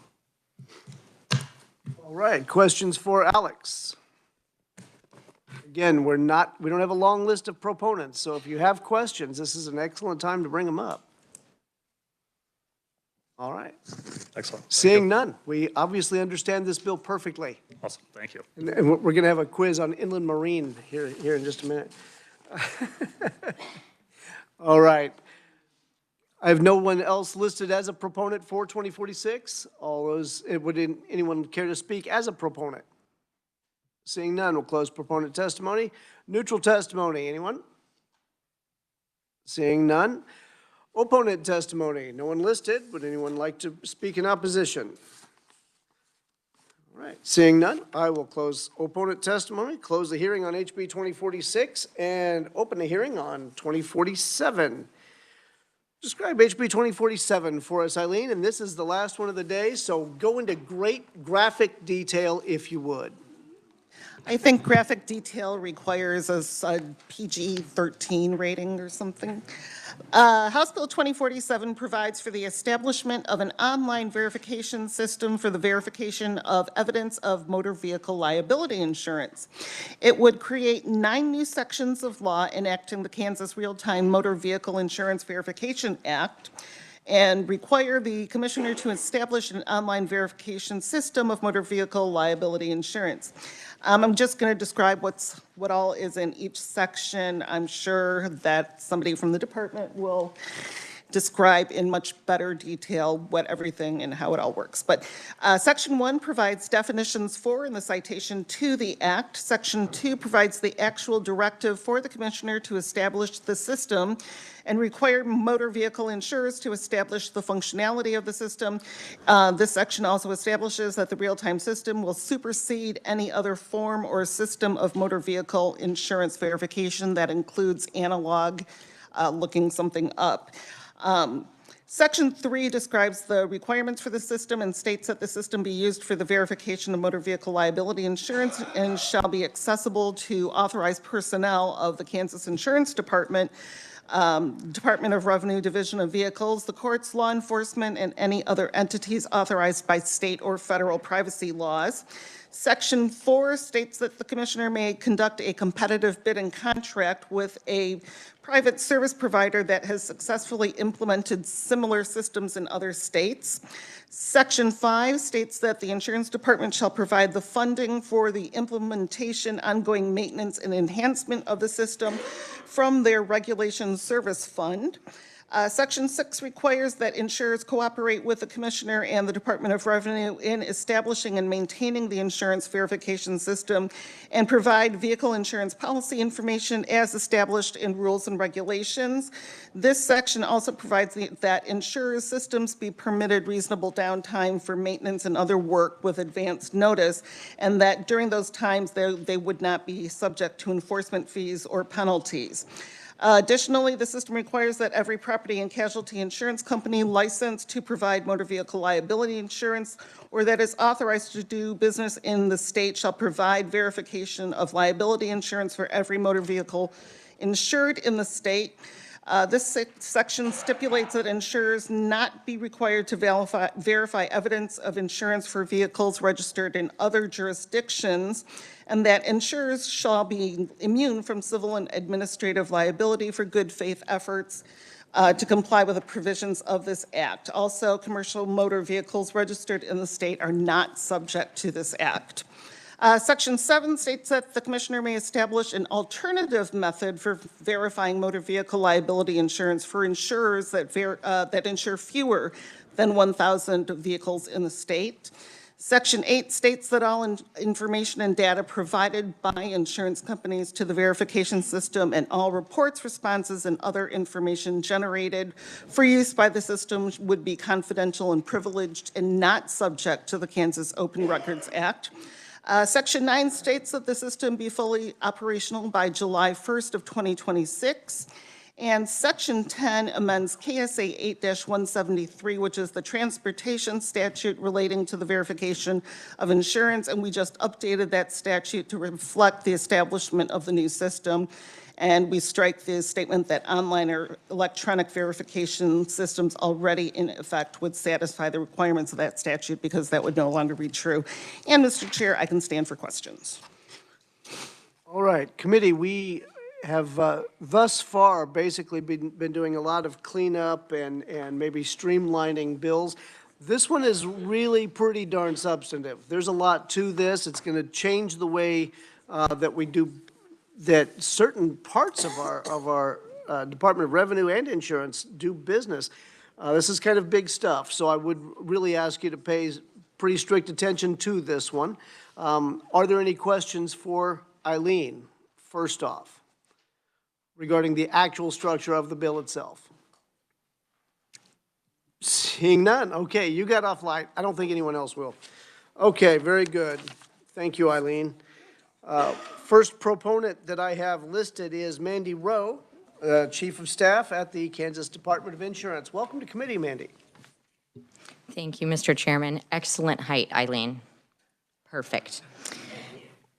S1: All right, questions for Alex? Again, we don't have a long list of proponents, so if you have questions, this is an excellent time to bring them up. All right.
S12: Excellent.
S1: Seeing none, we obviously understand this bill perfectly.
S12: Awesome. Thank you.
S1: And we're going to have a quiz on inland marine here in just a minute. All right. I have no one else listed as a proponent for 2046. Would anyone care to speak as a proponent? Seeing none, we'll close proponent testimony. Neutral testimony, anyone? Seeing none. Opponent testimony, no one listed. Would anyone like to speak in opposition? All right, seeing none, I will close opponent testimony, close the hearing on HB 2046, and open the hearing on 2047. Describe HB 2047 for us, Eileen, and this is the last one of the day, so go into great graphic detail if you would.
S3: I think graphic detail requires a PG-13 rating or something. House Bill 2047 provides for the establishment of an online verification system for the verification of evidence of motor vehicle liability insurance. It would create 9 new sections of law enacting the Kansas Real-Time Motor Vehicle Insurance Verification Act and require the commissioner to establish an online verification system of motor vehicle liability insurance. I'm just going to describe what all is in each section. I'm sure that somebody from the department will describe in much better detail what everything and how it all works. But Section 1 provides definitions for and the citation to the Act. Section 2 provides the actual directive for the commissioner to establish the system and require motor vehicle insurers to establish the functionality of the system. This section also establishes that the real-time system will supersede any other form or system of motor vehicle insurance verification that includes analog looking something up. Section 3 describes the requirements for the system and states that the system be used for the verification of motor vehicle liability insurance and shall be accessible to authorized personnel of the Kansas Insurance Department Department of Revenue Division of Vehicles, the courts, law enforcement, and any other entities authorized by state or federal privacy laws. Section 4 states that the commissioner may conduct a competitive bid and contract with a private service provider that has successfully implemented similar systems in other states. Section 5 states that the insurance department shall provide the funding for the implementation, ongoing maintenance, and enhancement of the system from their regulation service fund. Section 6 requires that insurers cooperate with the Commissioner and the Department of Revenue in establishing and maintaining the insurance verification system and provide vehicle insurance policy information as established in rules and regulations. This section also provides that insurers' systems be permitted reasonable downtime for maintenance and other work with advanced notice, and that during those times they would not be subject to enforcement fees or penalties. Additionally, the system requires that every property and casualty insurance company licensed to provide motor vehicle liability insurance or that is authorized to do business in the state shall provide verification of liability insurance for every motor vehicle insured in the state. This section stipulates that insurers not be required to verify evidence of insurance for vehicles registered in other jurisdictions, and that insurers shall be immune from civil and administrative liability for good faith efforts to comply with the provisions of this act. Also, commercial motor vehicles registered in the state are not subject to this act. Section 7 states that the commissioner may establish an alternative method for verifying motor vehicle liability insurance for insurers that insure fewer than 1,000 vehicles in the state. Section 8 states that all information and data provided by insurance companies to the verification system and all reports, responses, and other information generated for use by the system would be confidential and privileged and not subject to the Kansas Open Records Act. Section 9 states that the system be fully operational by July 1st of 2026. And Section 10 amends KSA 8-173, which is the transportation statute relating to the verification of insurance. And we just updated that statute to reflect the establishment of the new system. And we strike the statement that online or electronic verification systems already in effect would satisfy the requirements of that statute because that would no longer be true. And Mr. Chair, I can stand for questions.
S1: All right, committee, we have thus far basically been doing a lot of cleanup and maybe streamlining bills. This one is really pretty darn substantive. There's a lot to this. It's going to change the way that we do, that certain parts of our Department of Revenue and Insurance do business. This is kind of big stuff, so I would really ask you to pay pretty strict attention to this one. Are there any questions for Eileen, first off, regarding the actual structure of the bill itself? Seeing none. Okay, you got off light. I don't think anyone else will. Okay, very good. Thank you, Eileen. First proponent that I have listed is Mandy Rowe, Chief of Staff at the Kansas Department of Insurance. Welcome to committee, Mandy.
S13: Thank you, Mr. Chairman. Excellent height, Eileen. Perfect.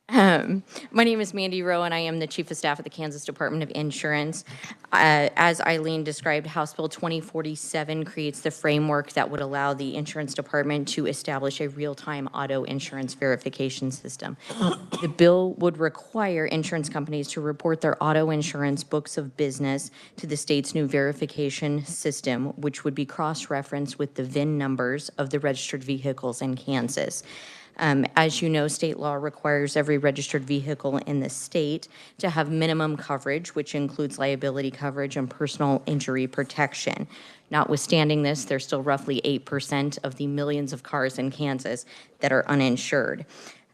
S13: My name is Mandy Rowe, and I am the Chief of Staff at the Kansas Department of Insurance. As Eileen described, House Bill 2047 creates the framework that would allow the Insurance Department to establish a real-time auto insurance verification system. The bill would require insurance companies to report their auto insurance books of business to the state's new verification system, which would be cross-referenced with the VIN numbers of the registered vehicles in Kansas. As you know, state law requires every registered vehicle in the state to have minimum coverage, which includes liability coverage and personal injury protection. Notwithstanding this, there's still roughly 8% of the millions of cars in Kansas that are uninsured.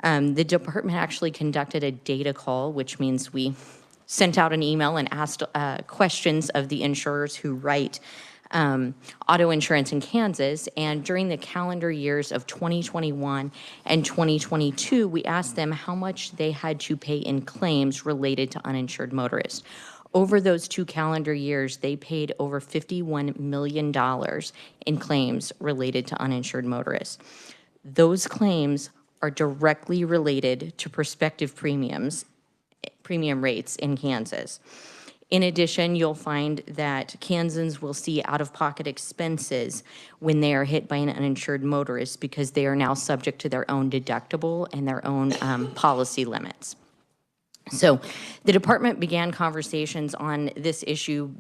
S13: The department actually conducted a data call, which means we sent out an email and asked questions of the insurers who write auto insurance in Kansas, and during the calendar years of 2021 and 2022, we asked them how much they had to pay in claims related to uninsured motorists. Over those 2 calendar years, they paid over $51 million in claims related to uninsured motorists. Those claims are directly related to prospective premium rates in Kansas. In addition, you'll find that Kansans will see out-of-pocket expenses when they are hit by an uninsured motorist because they are now subject to their own deductible and their own policy limits. So the department began conversations on this issue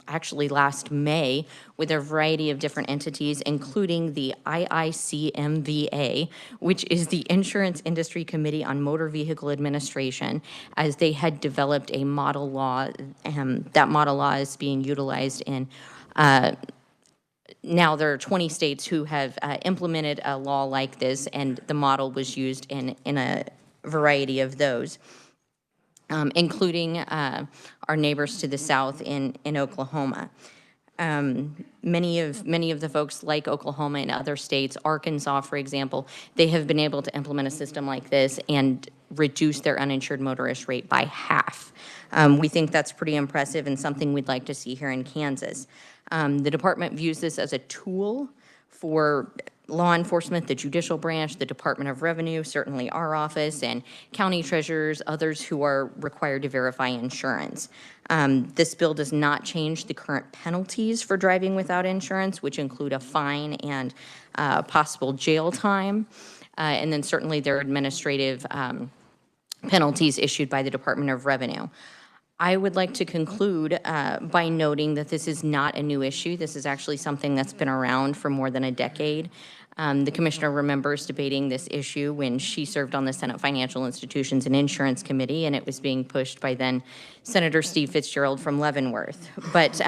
S13: actually last May with a variety of different entities, including the IICMVA, which is the Insurance Industry Committee on Motor Vehicle Administration, as they had developed a model law. That model law is being utilized in now there are 20 states who have implemented a law like this, and the model was used in a variety of those. Including our neighbors to the south in Oklahoma. Many of the folks like Oklahoma and other states, Arkansas, for example, they have been able to implement a system like this and reduce their uninsured motorist rate by half. We think that's pretty impressive and something we'd like to see here in Kansas. The department views this as a tool for law enforcement, the judicial branch, the Department of Revenue, certainly our office, and county treasurers, others who are required to verify insurance. This bill does not change the current penalties for driving without insurance, which include a fine and possible jail time. And then certainly there are administrative penalties issued by the Department of Revenue. I would like to conclude by noting that this is not a new issue. This is actually something that's been around for more than a decade. The commissioner remembers debating this issue when she served on the Senate Financial Institutions and Insurance Committee, and it was being pushed by then Senator Steve Fitzgerald from Leavenworth. But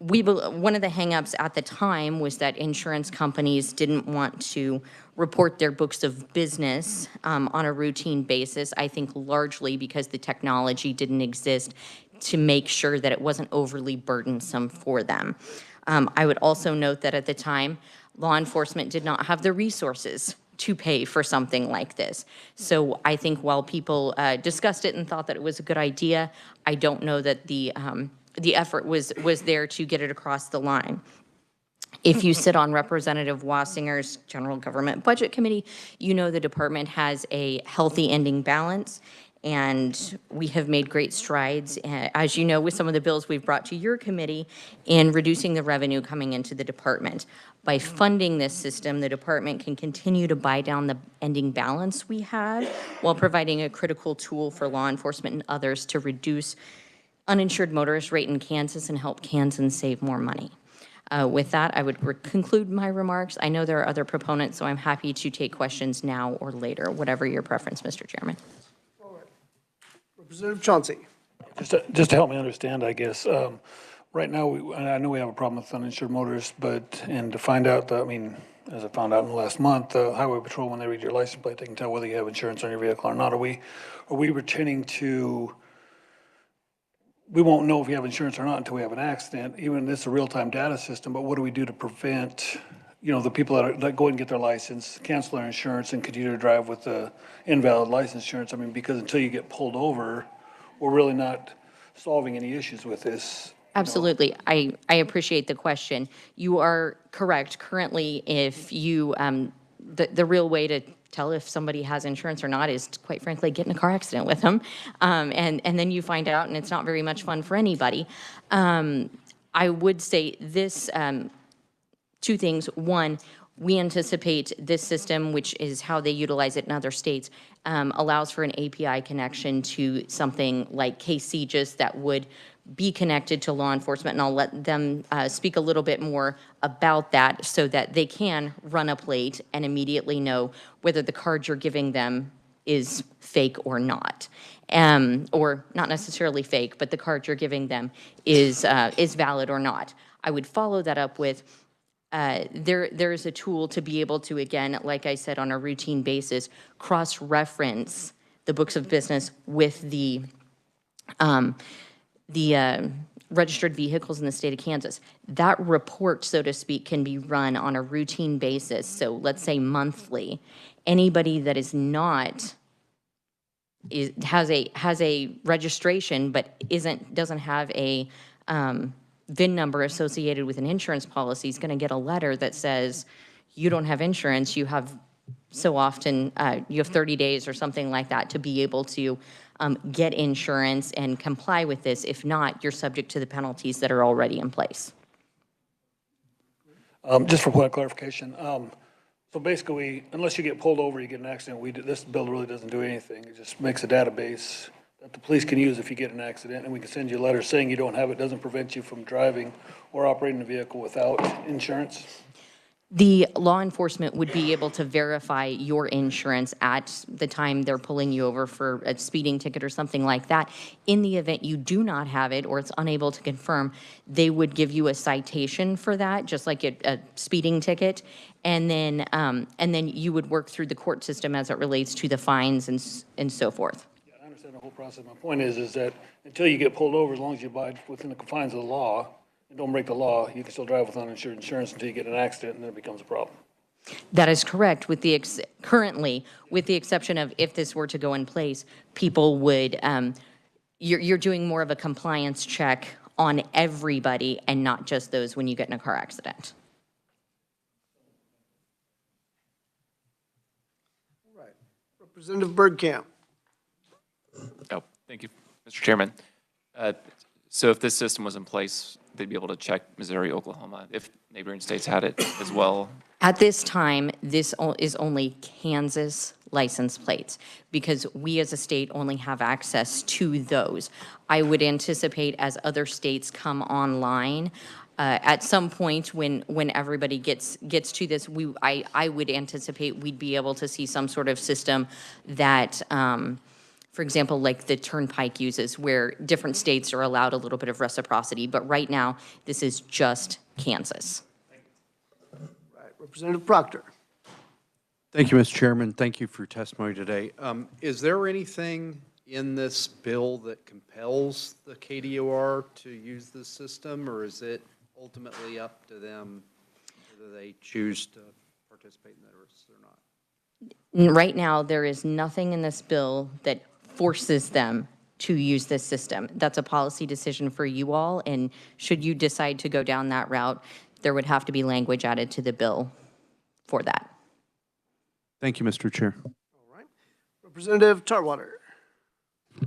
S13: one of the hangups at the time was that insurance companies didn't want to report their books of business on a routine basis, I think largely because the technology didn't exist to make sure that it wasn't overly burdensome for them. I would also note that at the time, law enforcement did not have the resources to pay for something like this. So I think while people discussed it and thought that it was a good idea, I don't know that the effort was there to get it across the line. If you sit on Representative Wassinger's General Government Budget Committee, you know the department has a healthy ending balance, and we have made great strides, as you know, with some of the bills we've brought to your committee in reducing the revenue coming into the department. By funding this system, the department can continue to buy down the ending balance we have while providing a critical tool for law enforcement and others to reduce uninsured motorist rate in Kansas and help Kansans save more money. With that, I would conclude my remarks. I know there are other proponents, so I'm happy to take questions now or later, whatever your preference, Mr. Chairman.
S1: All right. Representative Chauncey.
S14: Just to help me understand, I guess, right now, I know we have a problem with uninsured motorists, and to find out, that, I mean, as I found out in the last month, the Highway Patrol, when they read your license plate, they can tell whether you have insurance on your vehicle or not. Are we returning to, we won't know if you have insurance or not until we have an accident, even this is a real-time data system, but what do we do to prevent, you know, the people that go and get their license, cancel their insurance, and continue to drive with the invalid license insurance? I mean, because until you get pulled over, we're really not solving any issues with this.
S13: Absolutely. I appreciate the question. You are correct. Currently, if you, the real way to tell if somebody has insurance or not is, quite frankly, get in a car accident with them. And then you find out, and it's not very much fun for anybody. I would say this, two things. One, we anticipate this system, which is how they utilize it in other states, allows for an API connection to something like ks.gov that would be connected to law enforcement, and I'll let them speak a little bit more about that so that they can run a plate and immediately know whether the card you're giving them is fake or not. Or not necessarily fake, but the card you're giving them is valid or not. I would follow that up with there is a tool to be able to, again, like I said, on a routine basis, cross-reference the books of business with the registered vehicles in the state of Kansas. That report, so to speak, can be run on a routine basis. So let's say monthly. Anybody that is not has a registration but doesn't have a VIN number associated with an insurance policy is going to get a letter that says you don't have insurance. You have so often you have 30 days or something like that to be able to get insurance and comply with this. If not, you're subject to the penalties that are already in place.
S14: Just for point of clarification, so basically, unless you get pulled over, you get in an accident, this bill really doesn't do anything. It just makes a database that the police can use if you get in an accident, and we can send you a letter saying you don't have it, doesn't prevent you from driving or operating a vehicle without insurance.
S13: The law enforcement would be able to verify your insurance at the time they're pulling you over for a speeding ticket or something like that. In the event you do not have it or it's unable to confirm, they would give you a citation for that, just like a speeding ticket. And then you would work through the court system as it relates to the fines and so forth.
S14: Yeah, I understand the whole process. My point is that until you get pulled over, as long as you abide within the confines of the law, and don't break the law, you can still drive with uninsured insurance until you get in an accident, and then it becomes a problem.
S13: That is correct. Currently, with the exception of if this were to go in place, people would, you're doing more of a compliance check on everybody and not just those when you get in a car accident.
S1: All right. Representative Bergkamp.
S8: Oh, thank you, Mr. Chairman. So if this system was in place, they'd be able to check Missouri, Oklahoma, if neighboring states had it as well.
S13: At this time, this is only Kansas license plates because we as a state only have access to those. I would anticipate as other states come online, at some point when everybody gets to this, I would anticipate we'd be able to see some sort of system that, for example, like the Turnpike uses, where different states are allowed a little bit of reciprocity. But right now, this is just Kansas.
S1: Right. Representative Proctor.
S15: Thank you, Mr. Chairman. Thank you for your testimony today. Is there anything in this bill that compels the KDOR to use this system, or is it ultimately up to them whether they choose to participate in this or not?
S13: Right now, there is nothing in this bill that forces them to use this system. That's a policy decision for you all, and should you decide to go down that route, there would have to be language added to the bill for that.
S15: Thank you, Mr. Chair.
S1: All right. Representative Tarwater.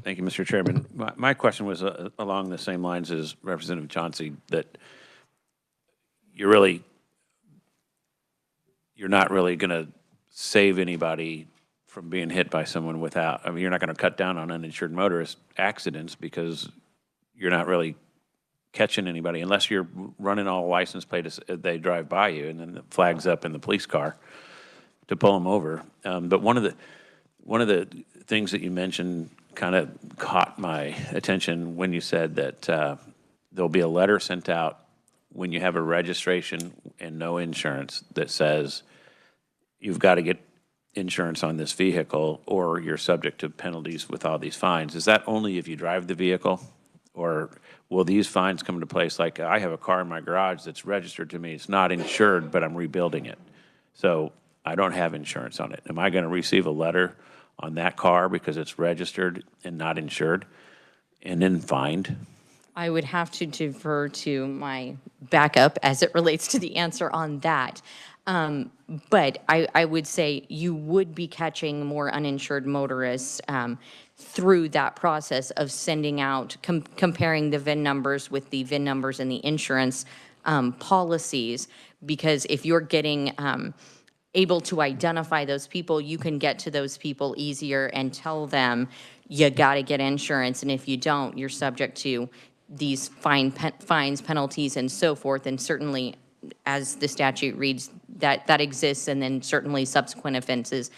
S16: Thank you, Mr. Chairman. My question was along the same lines as Representative Chauncey, that you're not really going to save anybody from being hit by someone without, I mean, you're not going to cut down on uninsured motorist accidents because you're not really catching anybody unless you're running all license plates, they drive by you and then it flags up in the police car to pull them over. But one of the things that you mentioned kind of caught my attention when you said that there'll be a letter sent out when you have a registration and no insurance that says you've got to get insurance on this vehicle or you're subject to penalties with all these fines. Is that only if you drive the vehicle? Or will these fines come into place? Like I have a car in my garage that's registered to me. It's not insured, but I'm rebuilding it. So I don't have insurance on it. Am I going to receive a letter on that car because it's registered and not insured and then fined?
S13: I would have to defer to my backup as it relates to the answer on that. But I would say you would be catching more uninsured motorists through that process of sending out, comparing the VIN numbers with the VIN numbers and the insurance policies, because if you're getting able to identify those people, you can get to those people easier and tell them you got to get insurance, and if you don't, you're subject to these fines, penalties, and so forth. And certainly, as the statute reads, that exists, and then certainly subsequent offenses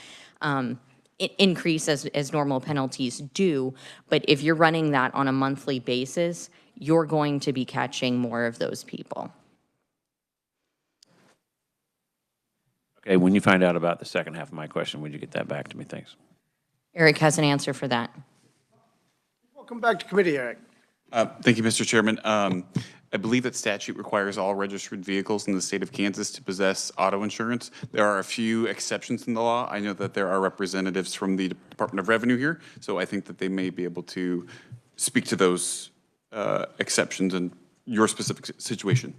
S13: increase as normal penalties do. But if you're running that on a monthly basis, you're going to be catching more of those people.
S16: Okay, when you find out about the second half of my question, would you get that back to me? Thanks.
S13: Eric has an answer for that.
S1: Welcome back to committee, Eric.
S9: Thank you, Mr. Chairman. I believe that statute requires all registered vehicles in the state of Kansas to possess auto insurance. There are a few exceptions in the law. I know that there are representatives from the Department of Revenue here, so I think that they may be able to speak to those exceptions in your specific situation.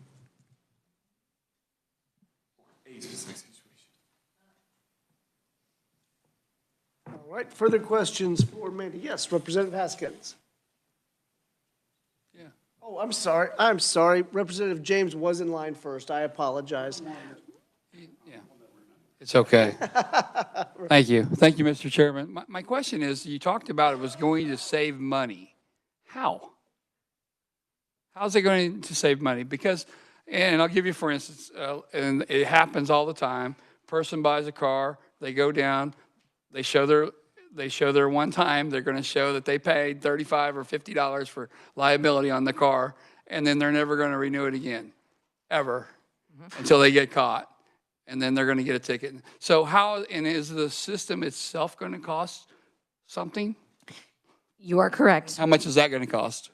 S1: All right, further questions for Mandy? Yes, Representative Haskins.
S17: Yeah.
S1: Oh, I'm sorry. Representative James was in line first. I apologize.
S17: Yeah. It's okay. Thank you. Thank you, Mr. Chairman. My question is, you talked about it was going to save money. How? How's it going to save money? Because, and I'll give you, for instance, and it happens all the time. Person buys a car, they go down, they show their one time, they're going to show that they paid $35 or $50 for liability on the car, and then they're never going to renew it again, ever, until they get caught. And then they're going to get a ticket. So how, and is the system itself going to cost something?
S13: You are correct.
S17: How much is that going to cost?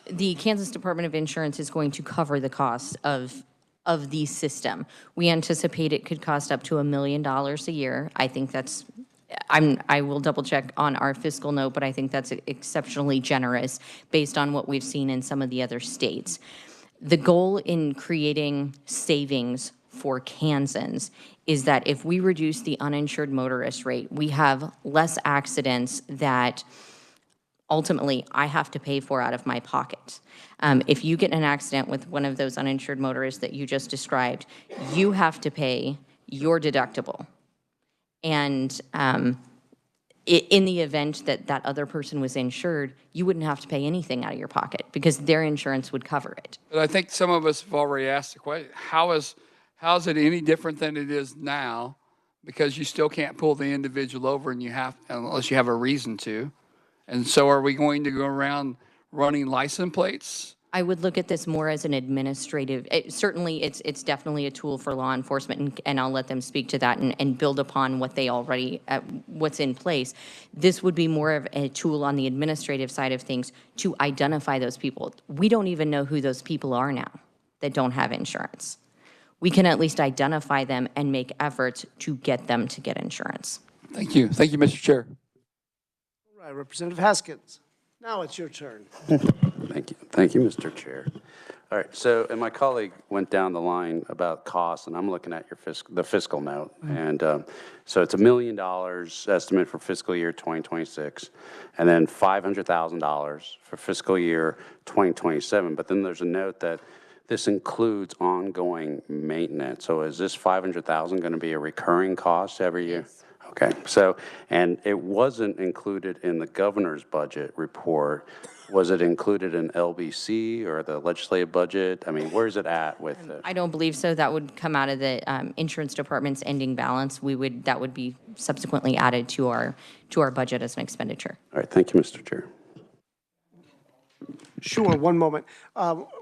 S13: The Kansas Department of Insurance is going to cover the cost of the system. We anticipate it could cost up to $1 million a year. I think that's, I will double check on our fiscal note, but I think that's exceptionally generous based on what we've seen in some of the other states. The goal in creating savings for Kansans is that if we reduce the uninsured motorist rate, we have less accidents that ultimately I have to pay for out of my pocket. If you get in an accident with one of those uninsured motorists that you just described, you have to pay your deductible. And in the event that that other person was insured, you wouldn't have to pay anything out of your pocket because their insurance would cover it.
S17: But I think some of us have already asked the question, how is it any different than it is now? Because you still can't pull the individual over and unless you have a reason to. And so are we going to go around running license plates?
S13: I would look at this more as an administrative, certainly it's definitely a tool for law enforcement, and I'll let them speak to that and build upon what they already, what's in place. This would be more of a tool on the administrative side of things to identify those people. We don't even know who those people are now that don't have insurance. We can at least identify them and make efforts to get them to get insurance.
S17: Thank you. Thank you, Mr. Chair.
S1: All right, Representative Haskins. Now it's your turn.
S6: Thank you. Thank you, Mr. Chair. All right, so, and my colleague went down the line about costs, and I'm looking at your the fiscal note. And so it's $1 million estimate for fiscal year 2026, and then $500,000 for fiscal year 2027. But then there's a note that this includes ongoing maintenance. So is this $500,000 going to be a recurring cost every year? Yes. Okay, so, and it wasn't included in the governor's budget report. Was it included in LBC or the legislative budget? I mean, where's it at with it?
S13: I don't believe so. That would come out of the insurance department's ending balance. That would be subsequently added to our budget as an expenditure.
S6: All right, thank you, Mr. Chair.
S1: Sure, one moment.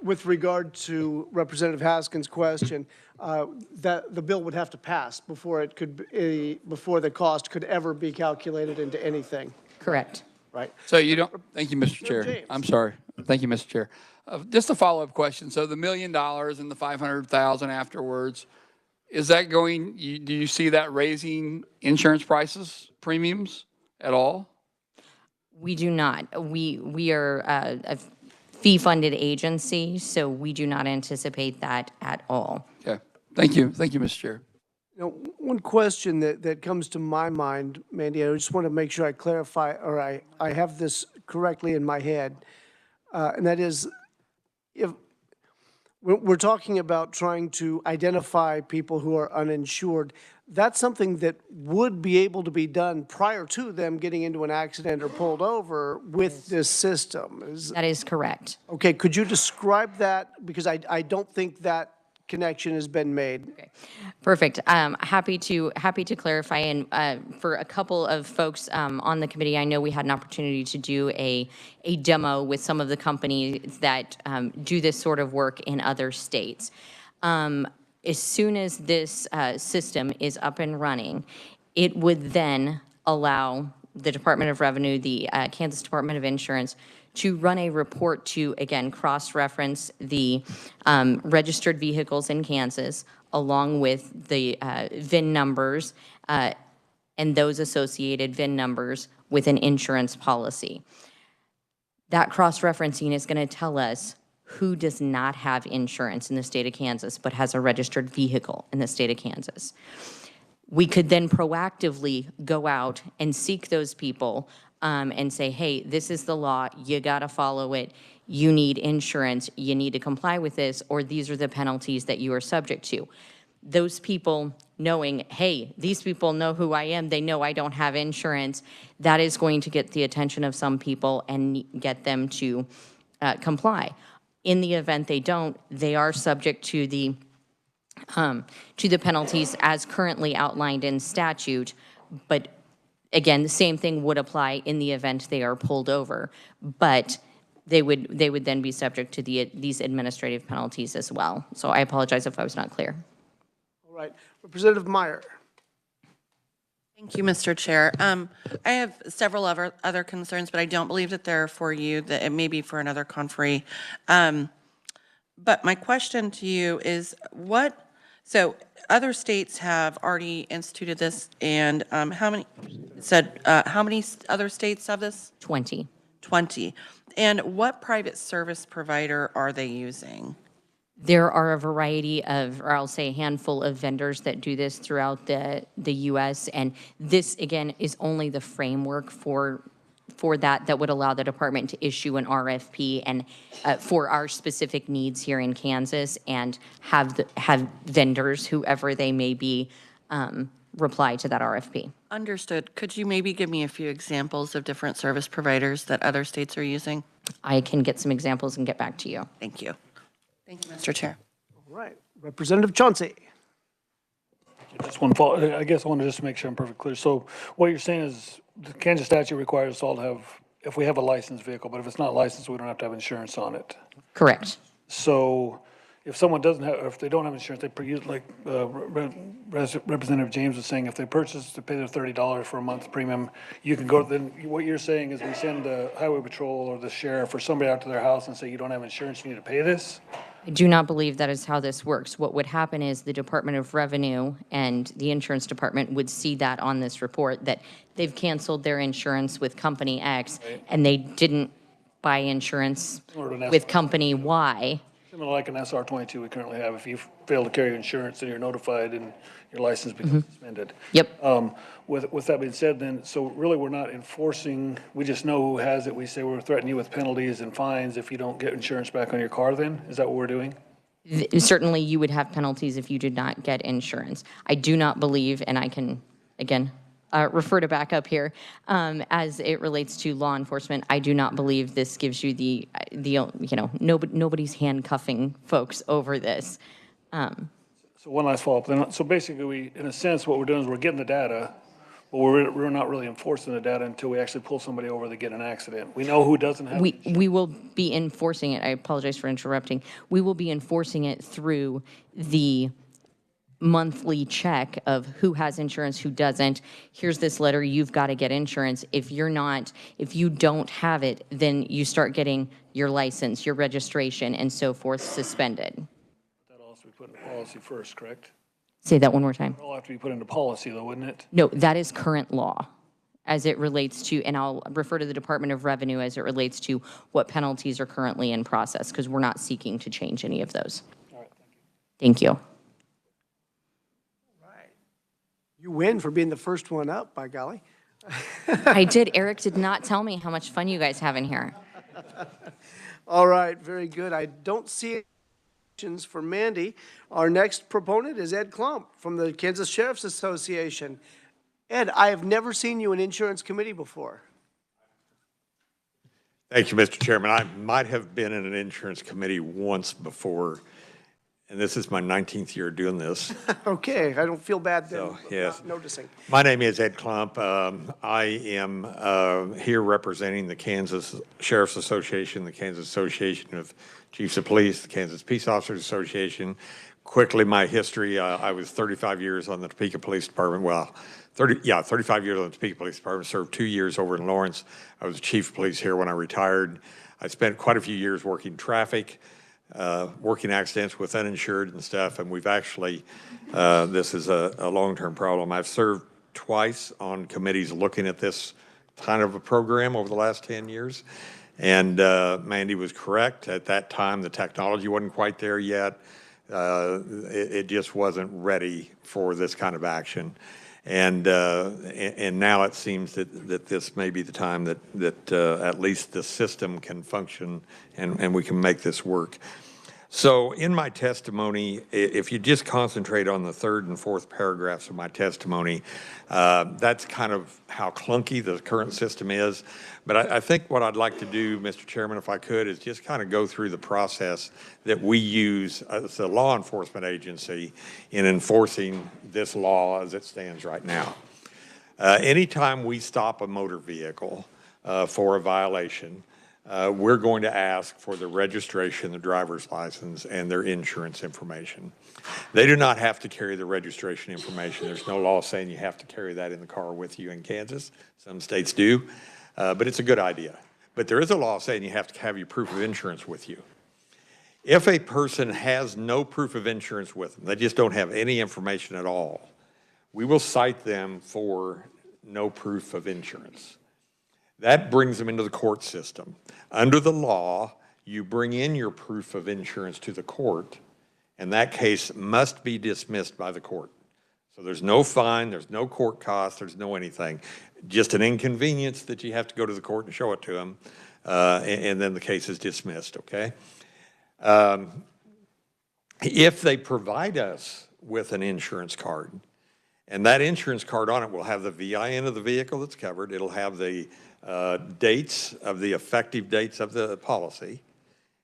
S1: With regard to Representative Haskins' question, that the bill would have to pass before it could before the cost could ever be calculated into anything.
S13: Correct.
S1: Right.
S17: So you don't, thank you, Mr. Chair.
S1: James.
S17: I'm sorry. Thank you, Mr. Chair. Just a follow-up question. So the $1 million and the $500,000 afterwards, is that going, do you see that raising insurance prices, premiums at all?
S13: We do not. We are a fee-funded agency, so we do not anticipate that at all.
S17: Okay. Thank you. Thank you, Mr. Chair.
S1: You know, one question that comes to my mind, Mandy, I just want to make sure I clarify, or I have this correctly in my head, and that is, if we're talking about trying to identify people who are uninsured, that's something that would be able to be done prior to them getting into an accident or pulled over with this system.
S13: That is correct.
S1: Okay, could you describe that? Because I don't think that connection has been made.
S13: Okay. Perfect. Happy to clarify. And for a couple of folks on the committee, I know we had an opportunity to do a demo with some of the companies that do this sort of work in other states. As soon as this system is up and running, it would then allow the Department of Revenue, the Kansas Department of Insurance, to run a report to, again, cross-reference the registered vehicles in Kansas, along with the VIN numbers and those associated VIN numbers with an insurance policy. That cross-referencing is going to tell us who does not have insurance in the state of Kansas but has a registered vehicle in the state of Kansas. We could then proactively go out and seek those people and say, hey, this is the law, you gotta follow it, you need insurance, you need to comply with this, or these are the penalties that you are subject to. Those people knowing, hey, these people know who I am, they know I don't have insurance, that is going to get the attention of some people and get them to comply. In the event they don't, they are subject to the penalties as currently outlined in statute. But again, the same thing would apply in the event they are pulled over. But they would then be subject to these administrative penalties as well. So I apologize if I was not clear.
S1: All right, Representative Meyer.
S18: Thank you, Mr. Chair. I have several other concerns, but I don't believe that they're for you, that it may be for another conferee. But my question to you is so other states have already instituted this, and how many other states have this?
S13: 20.
S18: 20. And what private service provider are they using?
S13: There are a variety of, or I'll say a handful of vendors that do this throughout the U.S. And this, again, is only the framework for that would allow the department to issue an RFP and for our specific needs here in Kansas and have vendors, whoever they may be, reply to that RFP.
S18: Understood. Could you maybe give me a few examples of different service providers that other states are using?
S13: I can get some examples and get back to you.
S18: Thank you. Thank you, Mr. Chair.
S1: All right, Representative Chauncey.
S14: Just one follow, I guess I want to just make sure I'm perfectly clear. So what you're saying is the Kansas statute requires us all to have, if we have a licensed vehicle, but if it's not licensed, we don't have to have insurance on it.
S13: Correct.
S14: So if someone doesn't have, or if they don't have insurance, they use, like Representative James was saying, if they purchase to pay their $30 for a month premium, you can go, then what you're saying is we send the highway patrol or the sheriff or somebody out to their house and say, you don't have insurance, you need to pay this?
S13: I do not believe that is how this works. What would happen is the Department of Revenue and the insurance department would see that on this report, that they've canceled their insurance with company X and they didn't buy insurance with company Y.
S14: Similar like an SR22 we currently have. If you fail to carry insurance, then you're notified and your license becomes suspended.
S13: Yep.
S14: With that being said, then, so really we're not enforcing, we just know who has it. We say we're threatening you with penalties and fines if you don't get insurance back on your car then? Is that what we're doing?
S13: Certainly you would have penalties if you did not get insurance. I do not believe, and I can, again, refer to back up here, as it relates to law enforcement, I do not believe this gives you the nobody's handcuffing folks over this.
S14: So one last follow-up. Then, so basically, in a sense, what we're doing is we're getting the data, but we're not really enforcing the data until we actually pull somebody over to get an accident. We know who doesn't have insurance.
S13: We will be enforcing it. I apologize for interrupting. We will be enforcing it through the monthly check of who has insurance, who doesn't. Here's this letter, you've got to get insurance. If you don't have it, then you start getting your license, your registration, and so forth suspended.
S14: That all has to be put into policy first, correct?
S13: Say that one more time.
S14: It all have to be put into policy though, wouldn't it?
S13: No, that is current law as it relates to, and I'll refer to the Department of Revenue as it relates to what penalties are currently in process, because we're not seeking to change any of those.
S14: All right, thank you.
S13: Thank you.
S1: You win for being the first one up, by golly.
S13: I did. Eric did not tell me how much fun you guys have in here.
S1: All right, very good. I don't see any questions for Mandy. Our next proponent is Ed Klump from the Kansas Sheriff's Association. Ed, I have never seen you in Insurance Committee before.
S19: Thank you, Mr. Chairman. I might have been in an Insurance Committee once before, and this is my 19th year doing this.
S1: Okay, I don't feel bad then,
S19: So, yes.
S1: not noticing.
S19: My name is Ed Klump. I am here representing the Kansas Sheriff's Association, the Kansas Association of Chiefs of Police, the Kansas Peace Officers Association. Quickly, my history, I was 35 years on the Topeka Police Department. Well, 35 years on the Topeka Police Department, served 2 years over in Lawrence. I was chief of police here when I retired. I spent quite a few years working traffic, working accidents with uninsured and stuff, and we've actually, this is a long-term problem. I've served twice on committees looking at this kind of a program over the last 10 years, and Mandy was correct. At that time, the technology wasn't quite there yet. It just wasn't ready for this kind of action. And now it seems that this may be the time that at least the system can function and we can make this work. So in my testimony, if you just concentrate on the third and fourth paragraphs of my testimony, that's kind of how clunky the current system is. But I think what I'd like to do, Mr. Chairman, if I could, is just kind of go through the process that we use as a law enforcement agency in enforcing this law as it stands right now. Anytime we stop a motor vehicle for a violation, we're going to ask for the registration, the driver's license, and their insurance information. They do not have to carry the registration information. There's no law saying you have to carry that in the car with you in Kansas. Some states do, but it's a good idea. But there is a law saying you have to have your proof of insurance with you. If a person has no proof of insurance with them, they just don't have any information at all, we will cite them for no proof of insurance. That brings them into the court system. Under the law, you bring in your proof of insurance to the court, and that case must be dismissed by the court. So there's no fine, there's no court cost, there's no anything. Just an inconvenience that you have to go to the court and show it to them, and then the case is dismissed, okay? If they provide us with an insurance card, and that insurance card on it will have the VIN of the vehicle that's covered, it'll have the dates of the effective dates of the policy.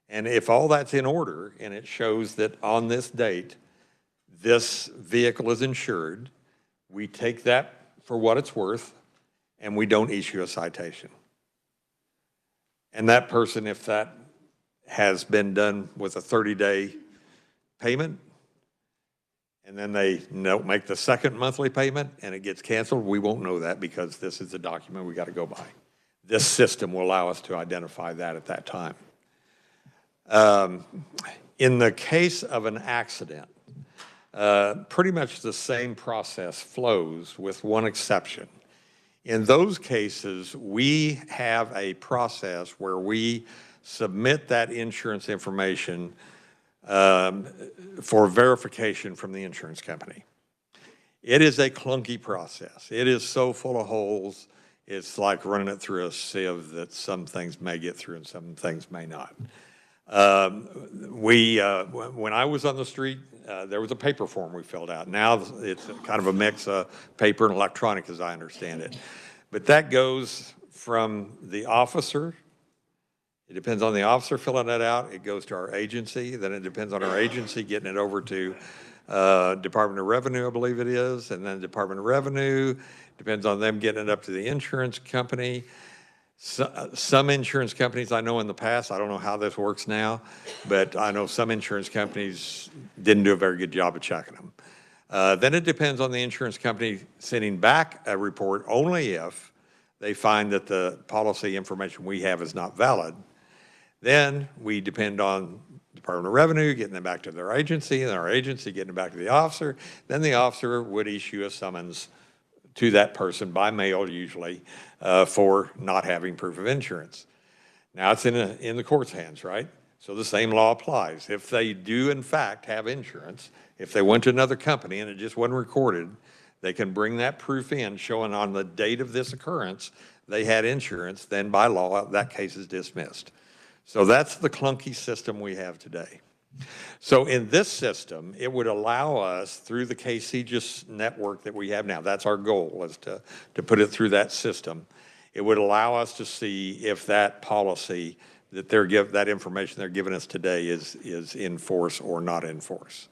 S19: And if all that's in order and it shows that on this date, this vehicle is insured, we take that for what it's worth and we don't issue a citation. And that person, if that has been done with a 30-day payment, and then they don't make the second monthly payment and it gets canceled, we won't know that because this is the document we got to go by. This system will allow us to identify that at that time. In the case of an accident, pretty much the same process flows with one exception. In those cases, we have a process where we submit that insurance information for verification from the insurance company. It is a clunky process. It is so full of holes. It's like running it through a sieve that some things may get through and some things may not. When I was on the street, there was a paper form we filled out. Now it's kind of a mix of paper and electronic as I understand it. But that goes from the officer. It depends on the officer filling that out. It goes to our agency. Then it depends on our agency getting it over to Department of Revenue, I believe it is. And then Department of Revenue, depends on them getting it up to the insurance company. Some insurance companies I know in the past, I don't know how this works now, but I know some insurance companies didn't do a very good job of checking them. Then it depends on the insurance company sending back a report only if they find that the policy information we have is not valid. Then we depend on Department of Revenue getting them back to their agency, and our agency getting it back to the officer. Then the officer would issue a summons to that person by mail usually for not having proof of insurance. Now it's in the court's hands, right? So the same law applies. If they do in fact have insurance, if they went to another company and it just wasn't recorded, they can bring that proof in showing on the date of this occurrence they had insurance, then by law that case is dismissed. So that's the clunky system we have today. So in this system, it would allow us through the ks.gov network that we have now, that's our goal, is to put it through that system. It would allow us to see if that policy that that information they're giving us today is in force or not in force.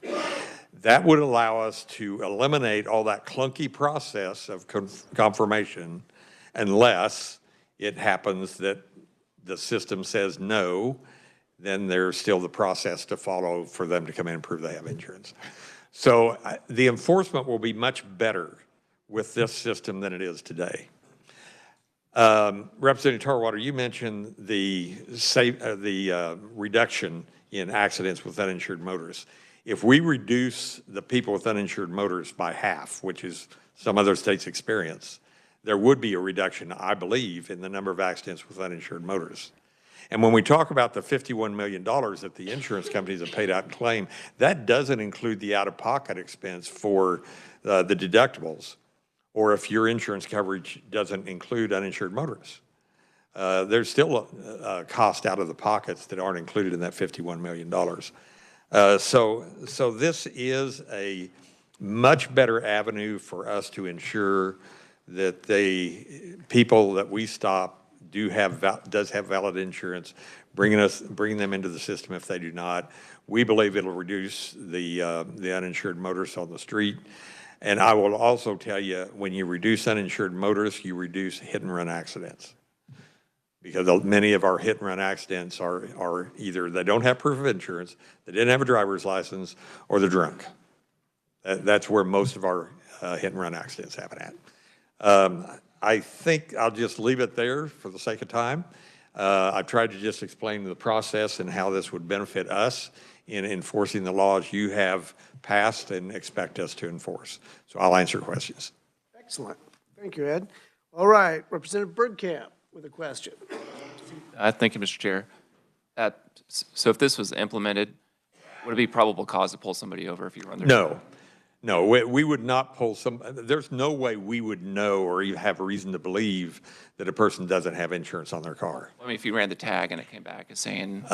S19: That would allow us to eliminate all that clunky process of confirmation unless it happens that the system says no, then there's still the process to follow for them to come in and prove they have insurance. So the enforcement will be much better with this system than it is today. Representative Tarwater, you mentioned the reduction in accidents with uninsured motorists. If we reduce the people with uninsured motorists by half, which is some other states' experience, there would be a reduction, I believe, in the number of accidents with uninsured motorists. And when we talk about the $51 million that the insurance companies have paid out in claim, that doesn't include the out-of-pocket expense for the deductibles, or if your insurance coverage doesn't include uninsured motorists. There's still a cost out of the pockets that aren't included in that $51 million. So this is a much better avenue for us to ensure that the people that we stop does have valid insurance, bringing them into the system if they do not. We believe it'll reduce the uninsured motorists on the street. And I will also tell you, when you reduce uninsured motorists, you reduce hit and run accidents. Because many of our hit and run accidents are either they don't have proof of insurance, they didn't have a driver's license, or they're drunk. That's where most of our hit and run accidents happen at. I think I'll just leave it there for the sake of time. I've tried to just explain the process and how this would benefit us in enforcing the laws you have passed and expect us to enforce. So I'll answer questions.
S1: Excellent. Thank you, Ed. All right, Representative Birdcamp with a question.
S8: Thank you, Mr. Chair. So if this was implemented, would it be probable cause to pull somebody over if you run their?
S19: No, we would not pull there's no way we would know or even have a reason to believe that a person doesn't have insurance on their car.
S8: I mean, if you ran the tag and it came back as saying.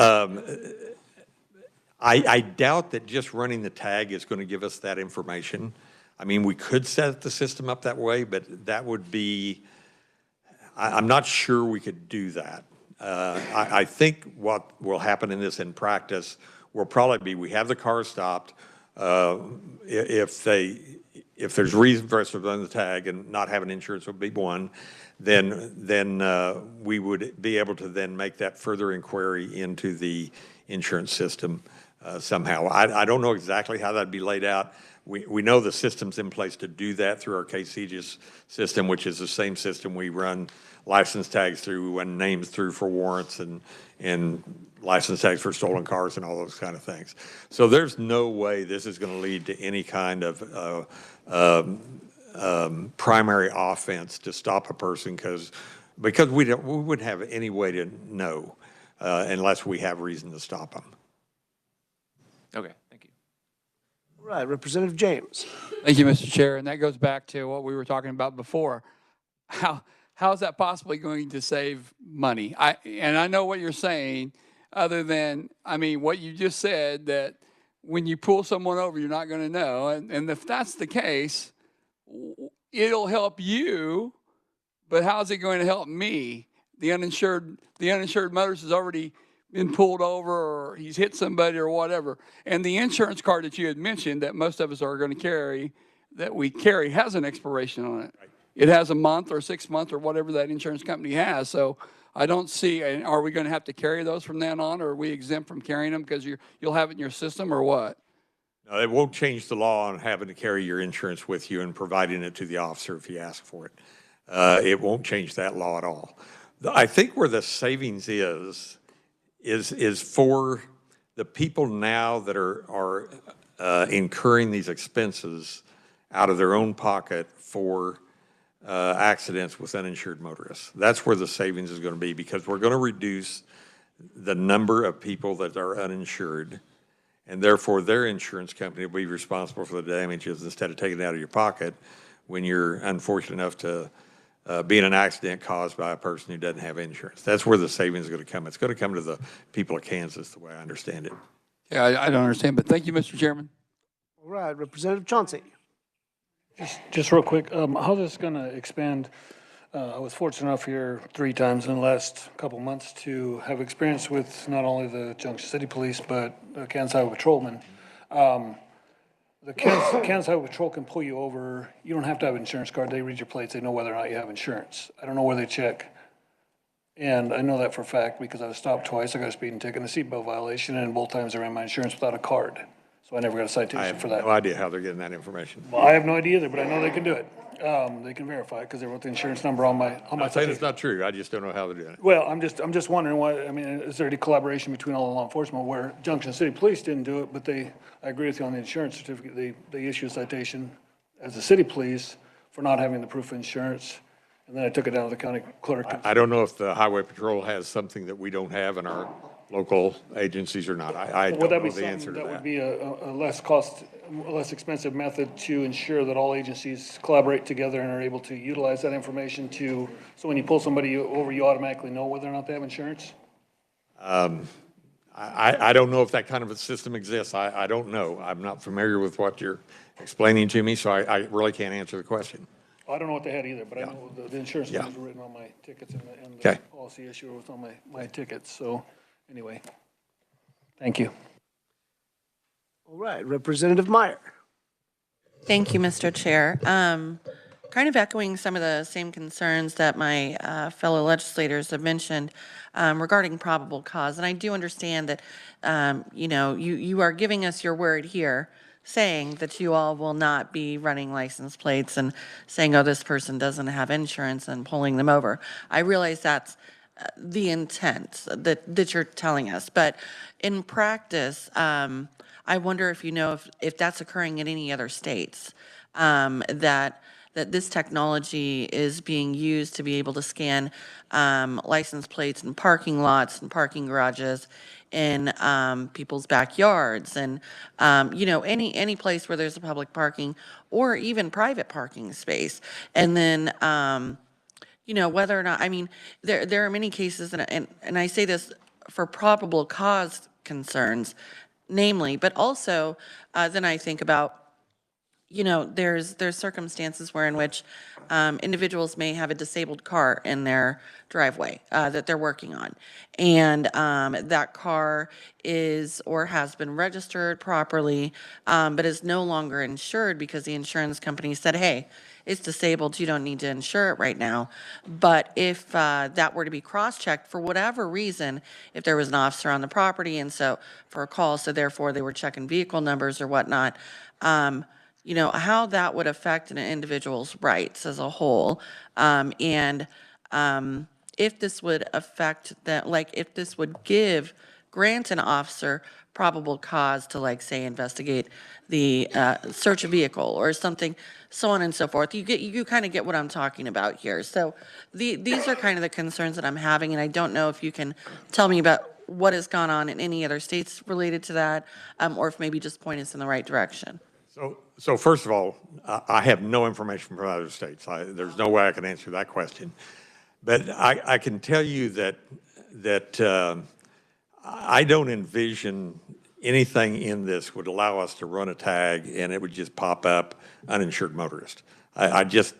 S19: I doubt that just running the tag is going to give us that information. I mean, we could set the system up that way, but that would be, I'm not sure we could do that. I think what will happen in practice will probably be we have the car stopped. If there's reason for us to run the tag and not having insurance would be one, then we would be able to then make that further inquiry into the insurance system somehow. I don't know exactly how that'd be laid out. We know the system's in place to do that through our ks.gov system, which is the same system we run license tags through and names through for warrants and license tags for stolen cars and all those kind of things. So there's no way this is going to lead to any kind of primary offense to stop a person because we wouldn't have any way to know unless we have reason to stop them.
S8: Okay, thank you.
S1: All right, Representative James.
S17: Thank you, Mr. Chair. And that goes back to what we were talking about before. How is that possibly going to save money? And I know what you're saying, other than, I mean, what you just said, that when you pull someone over, you're not going to know. And if that's the case, it'll help you, but how's it going to help me? The uninsured motorist has already been pulled over, or he's hit somebody or whatever. And the insurance card that you had mentioned that most of us are going to carry, that we carry, has an expiration on it. Right. It has a month or 6 months or whatever that insurance company has. So I don't see, are we going to have to carry those from then on, or are we exempt from carrying them because you'll have it in your system, or what?
S19: No, it won't change the law on having to carry your insurance with you and providing it to the officer if you ask for it. It won't change that law at all. I think where the savings is for the people now that are incurring these expenses out of their own pocket for accidents with uninsured motorists. That's where the savings is going to be, because we're going to reduce the number of people that are uninsured, and therefore their insurance company will be responsible for the damages instead of taking it out of your pocket when you're unfortunate enough to be in an accident caused by a person who doesn't have insurance. That's where the savings is going to come. It's going to come to the people of Kansas, the way I understand it.
S17: Yeah, I don't understand, but thank you, Mr. Chairman.
S1: All right, Representative Chauncey.
S14: Just real quick, how's this going to expand? I was fortunate enough here 3 times in the last couple months to have experience with not only the Junction City Police, but the Kansas Highway Patrolmen. The Kansas Highway Patrol can pull you over. You don't have to have an insurance card. They read your plates. They know whether or not you have insurance. I don't know where they check. And I know that for a fact because I was stopped twice. I got a speeding ticket and a seatbelt violation, and both times I ran my insurance without a card. So I never got a citation for that.
S19: I have no idea how they're getting that information.
S14: Well, I have no idea either, but I know they can do it. They can verify it because they wrote the insurance number on my
S19: I'm saying it's not true. I just don't know how they're doing it.
S14: Well, I'm just wondering why. I mean, is there any collaboration between all the law enforcement where Junction City Police didn't do it, but I agree with you on the insurance certificate. They issue a citation as the city police for not having the proof of insurance, And then I took it down to the county clerk.
S19: I don't know if the Highway Patrol has something that we don't have in our local agencies or not. I
S14: Would
S19: don't
S14: that be
S19: know the answer
S14: something
S19: to
S14: that would
S19: that.
S14: be a less expensive method to ensure that all agencies collaborate together and are able to utilize that information so when you pull somebody over, you automatically know whether or not they have insurance?
S19: I don't know if that kind of a system exists. I don't know. I'm not familiar with what you're explaining to me, so I really can't answer the question.
S14: I don't know what they had either, but I know the insurance numbers were written on my tickets and the
S19: Okay.
S14: policy issuer was on my tickets. So anyway, thank you.
S1: All right, Representative Meyer.
S18: Thank you, Mr. Chair. Kind of echoing some of the same concerns that my fellow legislators have mentioned regarding probable cause. And I do understand that, you are giving us your word here, saying that you all will not be running license plates and saying, oh, this person doesn't have insurance and pulling them over. I realize that's the intent that you're telling us. But in practice, I wonder if you know if that's occurring in any other states, that this technology is being used to be able to scan license plates in parking lots and parking garages in people's backyards and, any place where there's a public parking or even private parking space. And then, whether or not, I mean, there are many cases, and I say this for probable cause concerns, namely, but also then I think about, there's circumstances where in which individuals may have a disabled car in their driveway that they're working on. And that car is or has been registered properly, but is no longer insured because the insurance company said, hey, it's disabled, you don't need to insure it right now. But if that were to be cross-checked for whatever reason, if there was an officer on the property and so for a call, so therefore they were checking vehicle numbers or whatnot, how that would affect an individual's rights as a whole. And if this would affect that, like if this would grant an officer probable cause to, like, say, investigate the search a vehicle or something, so on and so forth. You kind of get what I'm talking about here. So these are kind of the concerns that I'm having, and I don't know if you can tell me about what has gone on in any other states related to that, or if maybe just point us in the right direction.
S19: So first of all, I have no information from other states. There's no way I can answer that question. But I can tell you that I don't envision anything in this would allow us to run a tag and it would just pop up uninsured motorist. I just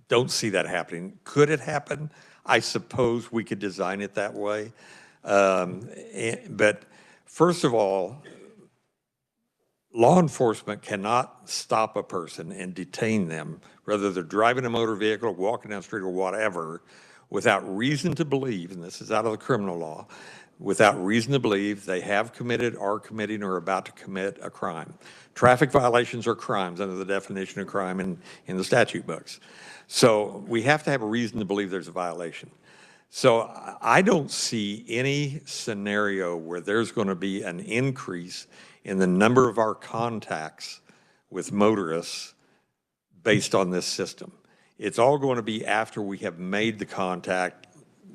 S19: don't see that happening. Could it happen? I suppose we could design it that way. But first of all, law enforcement cannot stop a person and detain them, whether they're driving a motor vehicle or walking down the street or whatever, without reason to believe, and this is out of the criminal law, without reason to believe they have committed, are committing, or about to commit a crime. Traffic violations are crimes under the definition of crime in the statute books. So we have to have a reason to believe there's a violation. So I don't see any scenario where there's going to be an increase in the number of our contacts with motorists based on this system. It's all going to be after we have made the contact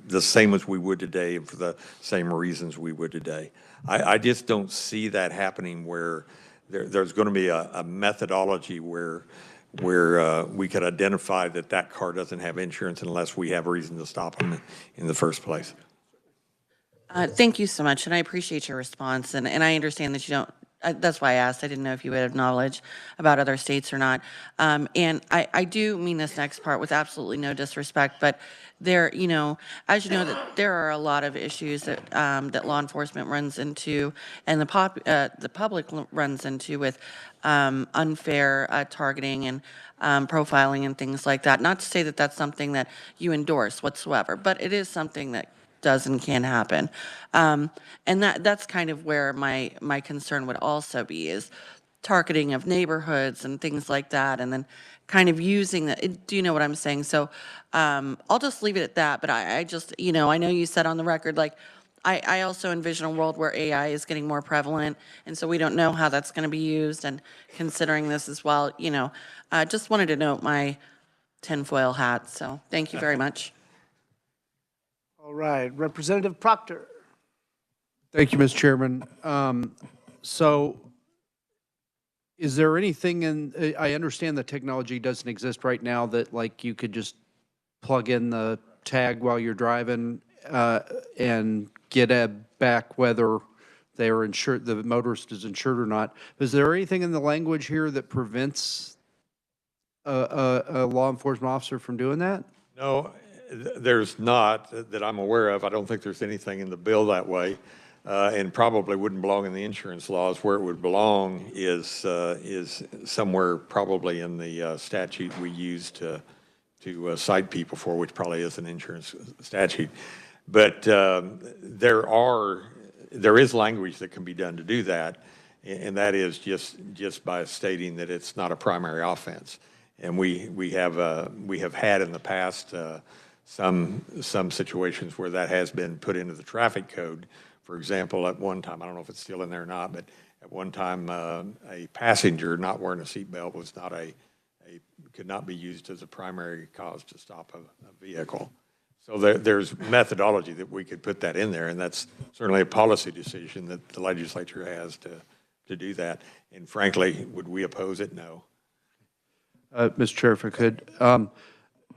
S19: the same as we would today and for the same reasons we would today. I just don't see that happening where there's going to be a methodology where we could identify that car doesn't have insurance unless we have reason to stop them in the first place.
S18: Thank you so much, and I appreciate your response, and I understand that you don't, that's why I asked. I didn't know if you would have knowledge about other states or not. And I do mean this next part with absolutely no disrespect, but there, as you know, that there are a lot of issues that that law enforcement runs into and the public runs into with unfair targeting and profiling and things like that. Not to say that that's something that you endorse whatsoever, but it is something that does and can happen. And that's kind of where my concern would also be, is targeting of neighborhoods and things like that, and then kind of using that. Do you know what I'm saying? So I'll just leave it at that, but I just, I know you said on the record, like, I also envision a world where AI is getting more prevalent, and so we don't know how that's going to be used, and considering this as well, just wanted to note my tinfoil hat. So thank you very much.
S1: All right, Representative Proctor.
S15: Thank you, Mr. Chairman. So is there anything I understand the technology doesn't exist right now that like you could just plug in the tag while you're driving and get back whether they are insured, the motorist is insured or not. Is there anything in the language here that prevents a law enforcement officer from doing that?
S19: No, there's not that I'm aware of. I don't think there's anything in the bill that way, and probably wouldn't belong in the insurance laws. Where it would belong is somewhere probably in the statute we use to cite people for, which probably is an insurance statute. But there is language that can be done to do that, and that is just by stating that it's not a primary offense. And we have had in the past some situations where that has been put into the traffic code. For example, at one time, I don't know if it's still in there or not, but at one time a passenger not wearing a seatbelt was not could not be used as a primary cause to stop a vehicle. So there's methodology that we could put that in there, and that's certainly a policy decision that the legislature has to do that. And frankly, would we oppose it? No.
S15: Mr. Chair, if I could,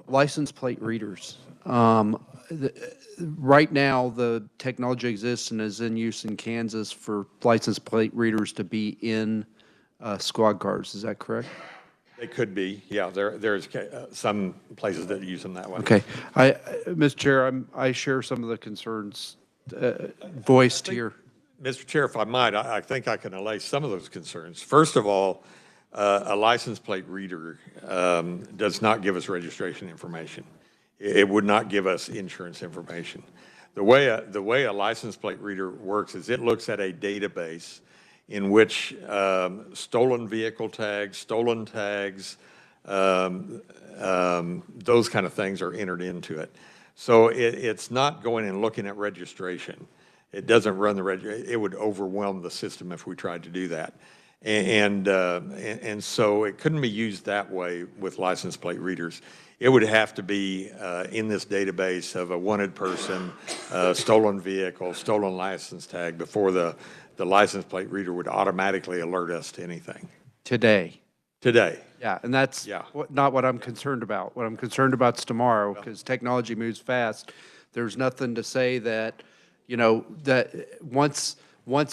S15: license plate readers. Right now, the technology exists and is in use in Kansas for license plate readers to be in squad cars. Is that correct?
S19: They could be, yeah. There's some places that use them that way.
S15: Okay, Mr. Chair, I share some of the concerns voiced here.
S19: Mr. Chair, if I might, I think I can allay some of those concerns. First of all, a license plate reader does not give us registration information. It would not give us insurance information. The way a license plate reader works is it looks at a database in which stolen vehicle tags, stolen tags, those kind of things are entered into it. So it's not going and looking at registration. It doesn't run the registration. It would overwhelm the system if we tried to do that. And so it couldn't be used that way with license plate readers. It would have to be in this database of a wanted person, stolen vehicle, stolen license tag before the license plate reader would automatically alert us to anything.
S15: Today.
S19: Yeah,
S15: and that's not what I'm concerned about. What I'm concerned about is tomorrow, because technology moves fast. There's nothing to say that, that once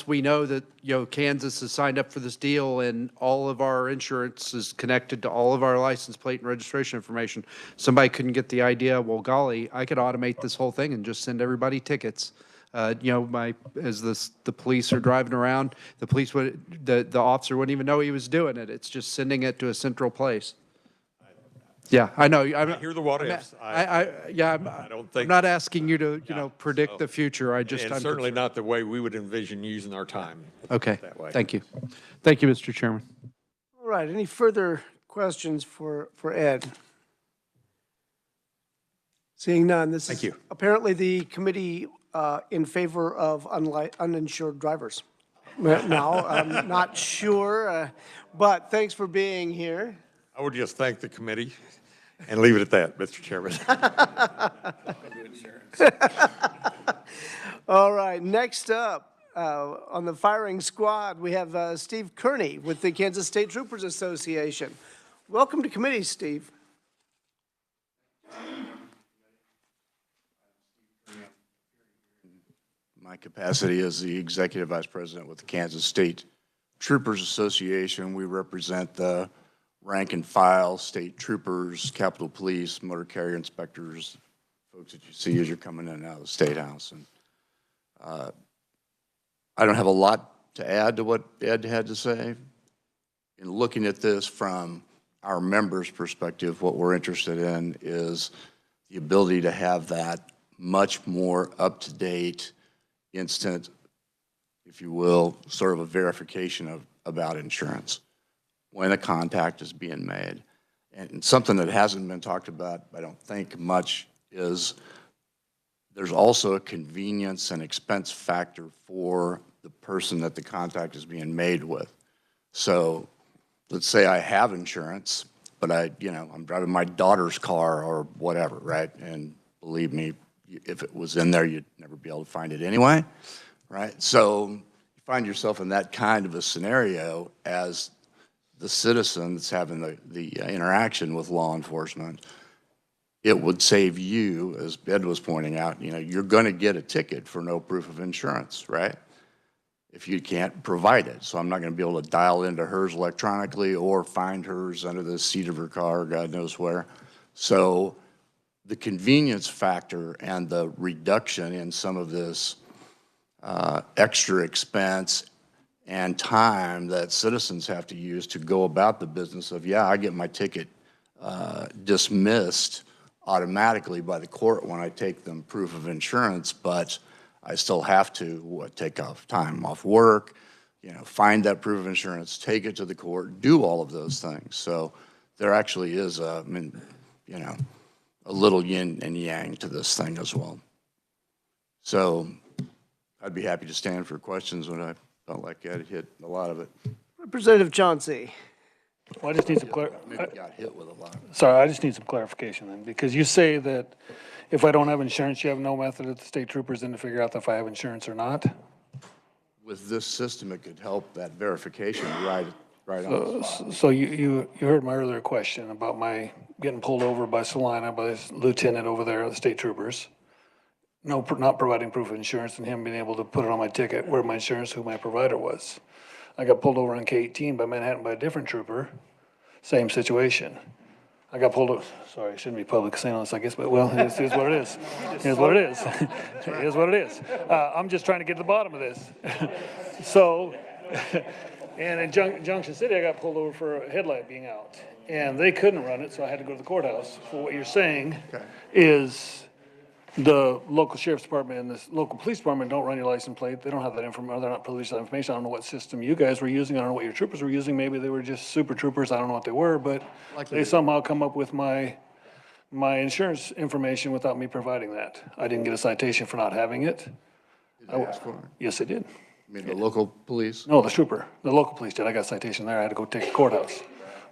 S15: we know that, Kansas has signed up for this deal and all of our insurance is connected to all of our license plate and registration information, somebody couldn't get the idea, well, golly, I could automate this whole thing and just send everybody tickets. As the police are driving around, the officer wouldn't even know he was doing it. It's just sending it to a central place. Yeah, I know.
S19: I hear the what ifs.
S15: I don't think. I'm not asking you to, predict the future. I'm
S19: certainly not the way we would envision using our time.
S15: Okay.
S19: That way.
S15: Thank you. Thank you, Mr. Chairman.
S1: All right, any further questions for Ed? Seeing none, this is apparently the committee in favor of uninsured drivers. Now, I'm not sure, but thanks for being here.
S19: I would just thank the committee and leave it at that, Mr. Chairman.
S1: All right, next up on the firing squad, we have Steve Kearney with the Kansas State Troopers Association. Welcome to committee, Steve.
S20: My capacity as the Executive Vice President with the Kansas State Troopers Association. We represent the rank and file state troopers, Capitol Police, motor carrier inspectors, folks that you see as you're coming in and out of the State House. And I don't have a lot to add to what Ed had to say. In looking at this from our members' perspective, what we're interested in is the ability to have that much more up-to-date, instant, if you will, sort of a verification about insurance when a contact is being made. And something that hasn't been talked about, I don't think much, is there's also a convenience and expense factor for the person that the contact is being made with. So let's say I have insurance but I'm driving my daughter's car or whatever, right? And believe me, if it was in there, you'd never be able to find it anyway, right? So you find yourself in that kind of a scenario as the citizen that's having the interaction with law enforcement. It would save you, as Ed was pointing out, you're going to get a ticket for no proof of insurance, right? If you can't provide it. So I'm not going to be able to dial into hers electronically or find hers under the seat of her car, God knows where. So the convenience factor and the reduction in some of this extra expense and time that citizens have to use to go about the business of, I get my ticket dismissed automatically by the court when I take them proof of insurance, but I still have to take off time off work, find that proof of insurance, take it to the court, do all of those things. So there actually is a little yin and yang to this thing as well. So I'd be happy to stand for questions when I felt like I'd hit a lot of it.
S1: Representative Chauncey.
S14: Well, I just need some
S20: Maybe got hit with a lot.
S14: Sorry, I just need some clarification then, because you say that if I don't have insurance, you have no method at the state troopers then to figure out if I have insurance or not?
S20: With this system, it could help that verification right on the spot.
S14: So you heard my earlier question about my getting pulled over by Salina, by this lieutenant over there, the state troopers. Not providing proof of insurance and him being able to put it on my ticket where my insurance, who my provider was. I got pulled over on K-18 by Manhattan by a different trooper, same situation. I got pulled over, sorry, I shouldn't be public saying this, I guess, but well, it is what it is. It is what it is. It is what it is. I'm just trying to get to the bottom of this. So, and in Junction City, I got pulled over for a headlight being out. And they couldn't run it, so I had to go to the courthouse. So what you're saying is the local sheriff's department and the local police department don't run your license plate. They don't have that information, or they're not privileged to that information. I don't know what system you guys were using. I don't know what your troopers were using. Maybe they were just super troopers. I don't know what they were, but they somehow come up with my insurance information without me providing that. I didn't get a citation for not having it.
S20: Did they ask for it?
S14: Yes, I did.
S20: I mean, the local police?
S14: No, the trooper. The local police did. I got a citation there. I had to go take the courthouse.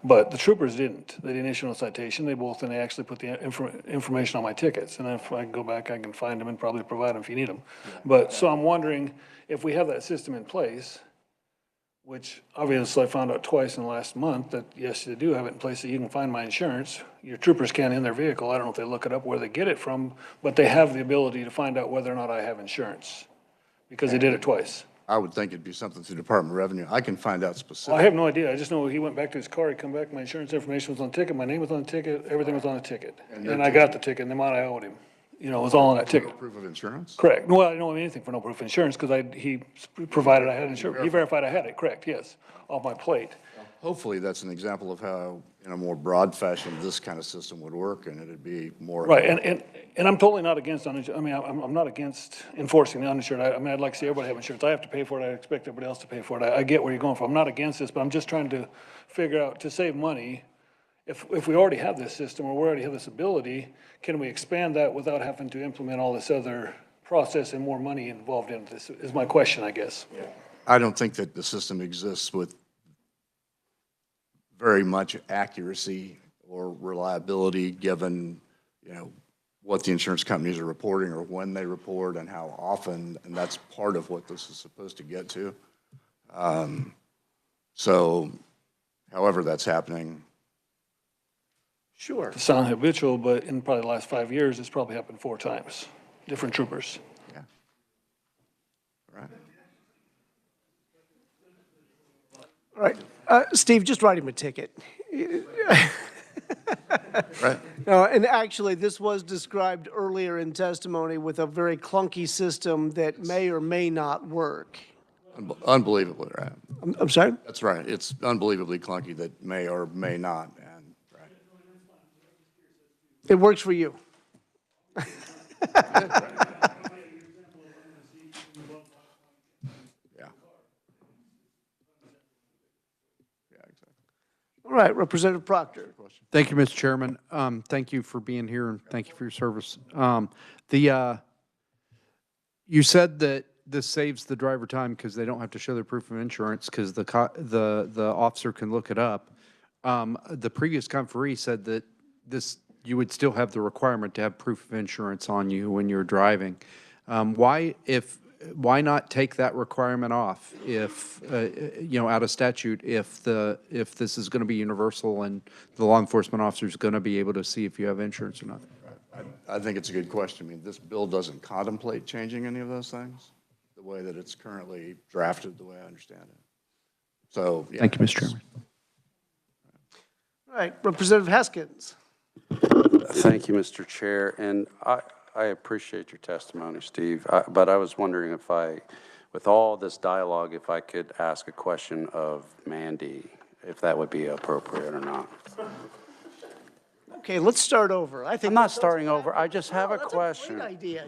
S14: But the troopers didn't. They didn't issue no citation. They actually put the information on my tickets. And if I can go back, I can find them and probably provide them if you need them. But so I'm wondering if we have that system in place, which obviously I found out twice in the last month that yes, they do have it in place that you can find my insurance. Your troopers can in their vehicle. I don't know if they look it up where they get it from, but they have the ability to find out whether or not I have insurance because they did it twice.
S20: I would think it'd be something through Department of Revenue. I can find out specifically.
S14: Well, I have no idea. I just know he went back to his car, he come back, my insurance information was on the ticket, my name was on the ticket, everything was on the ticket. And I got the ticket, and the amount I owed him, it was all on that ticket.
S20: Proof of insurance?
S14: Correct. Well, I don't owe anything for no proof of insurance because he provided I had insurance. He verified I had it, correct, yes, off my plate.
S20: Hopefully, that's an example of how, in a more broad fashion, this kind of system would work, and it'd be more.
S14: Right, and I'm totally not against uninsured. I mean, I'm not against enforcing the uninsured. I mean, I'd like to see everybody have insurance. I have to pay for it. I expect everybody else to pay for it. I get where you're going from. I'm not against this, but I'm just trying to figure out, to save money, if we already have this system or we already have this ability, can we expand that without having to implement all this other process and more money involved in this, is my question, I guess.
S20: I don't think that the system exists with very much accuracy or reliability given, what the insurance companies are reporting or when they report and how often, and that's part of what this is supposed to get to. So however that's happening.
S1: Sure.
S14: It sounds habitual, but in probably the last 5 years, it's probably happened 4 times, different troopers.
S20: Yeah. Right.
S1: All right. Steve, just write him a ticket.
S20: Right.
S1: No, and actually, this was described earlier in testimony with a very clunky system that may or may not work.
S20: Unbelievably, right.
S1: I'm sorry?
S20: That's right. It's unbelievably clunky that may or may not. And right.
S1: It works for you. All right, Representative Proctor.
S15: Thank you, Mr. Chairman. Thank you for being here and thank you for your service. You said that this saves the driver time because they don't have to show their proof of insurance because the officer can look it up. the previous conferee said that you would still have the requirement to have proof of insurance on you when you're driving. Why not take that requirement off if, out of statute, if this is going to be universal and the law enforcement officer is going to be able to see if you have insurance or not?
S20: I think it's a good question. I mean, this bill doesn't contemplate changing any of those things, the way that it's currently drafted, the way I understand it. So, yeah.
S15: Thank you, Mr. Chairman.
S1: All right, Representative Haskins.
S6: Thank you, Mr. Chair. And I appreciate your testimony, Steve. But I was wondering if with all this dialogue, if I could ask a question of Mandy, if that would be appropriate or not.
S1: Okay, let's start over. I think
S6: I'm not starting over. I just have a
S1: that's
S6: question.
S1: A great idea.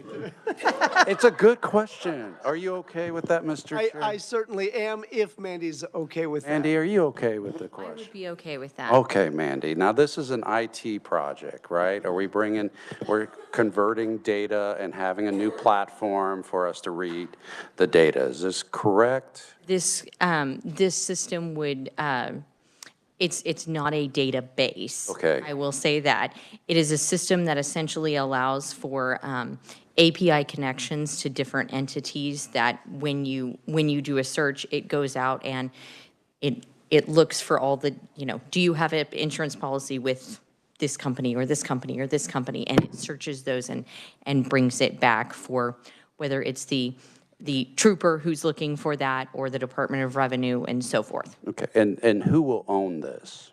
S6: It's a good question. Are you okay with that, Mr. Chair?
S1: I certainly am, if Mandy's okay with that.
S6: Mandy, are you okay with the
S13: I
S6: question?
S13: would be okay with that.
S6: Okay, Mandy. Now, this is an IT project, right? We're converting data and having a new platform for us to read the data. Is this correct?
S13: This system would, it's not a database.
S6: Okay.
S13: I will say that. It is a system that essentially allows for API connections to different entities that when you do a search, it goes out and it looks for all the, do you have an insurance policy with this company or this company or this company? And it searches those and brings it back for whether it's the trooper who's looking for that or the Department of Revenue and so forth.
S6: Okay. And who will own this?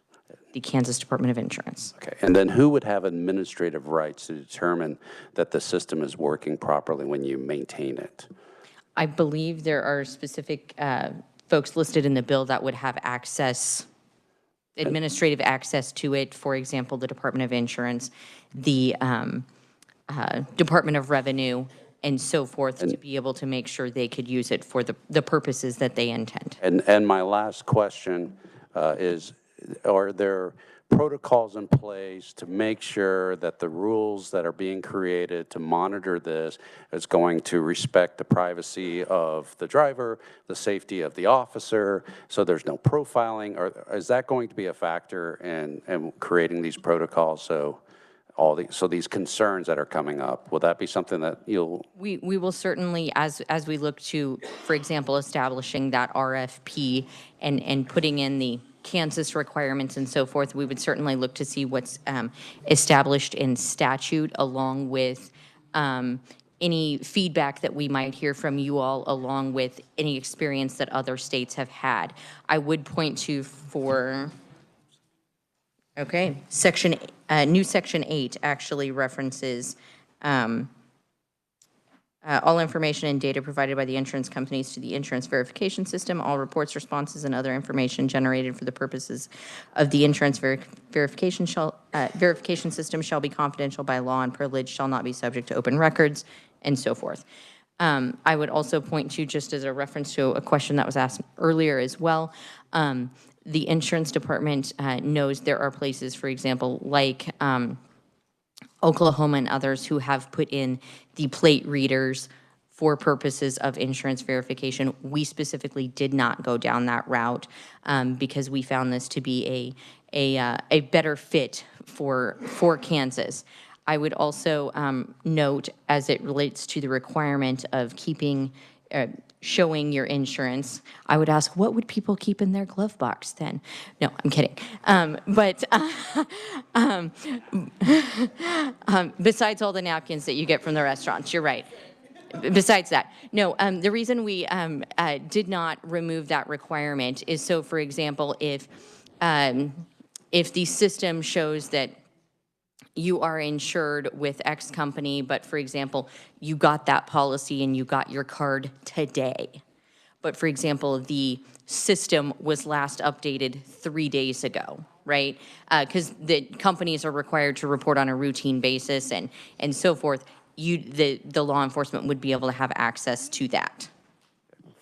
S13: The Kansas Department of Insurance.
S6: Okay. And then who would have administrative rights to determine that the system is working properly when you maintain it?
S13: I believe there are specific folks listed in the bill that would have access, administrative access to it. For example, the Department of Insurance, the Department of Revenue, and so forth, to be able to make sure they could use it for the purposes that they intend.
S6: And my last question is, are there protocols in place to make sure that the rules that are being created to monitor this is going to respect the privacy of the driver, the safety of the officer, so there's no profiling? Or is that going to be a factor in creating these protocols? So these concerns that are coming up, will that be something that you'll?
S13: We will certainly, as we look to, for example, establishing that RFP and putting in the Kansas requirements and so forth, we would certainly look to see what's established in statute, along with any feedback that we might hear from you all, along with any experience that other states have had. I would point to new Section 8 actually references all information and data provided by the insurance companies to the insurance verification system. All reports, responses, and other information generated for the purposes of the insurance verification system shall be confidential by law and privileged, shall not be subject to open records, and so forth. I would also point to, just as a reference to a question that was asked earlier as well, the insurance department knows there are places, for example, like Oklahoma and others, who have put in the plate readers for purposes of insurance verification. We specifically did not go down that route because we found this to be a better fit for Kansas. I would also note, as it relates to the requirement of showing your insurance, I would ask, what would people keep in their glove box then? No, I'm kidding. Besides all the napkins that you get from the restaurants, you're right. Besides that, no, the reason we did not remove that requirement is so, for example, if the system shows that you are insured with X company, but for example, you got that policy and you got your card today. But for example, the system was last updated 3 days ago, right? Because the companies are required to report on a routine basis and so forth. The law enforcement would be able to have access to that.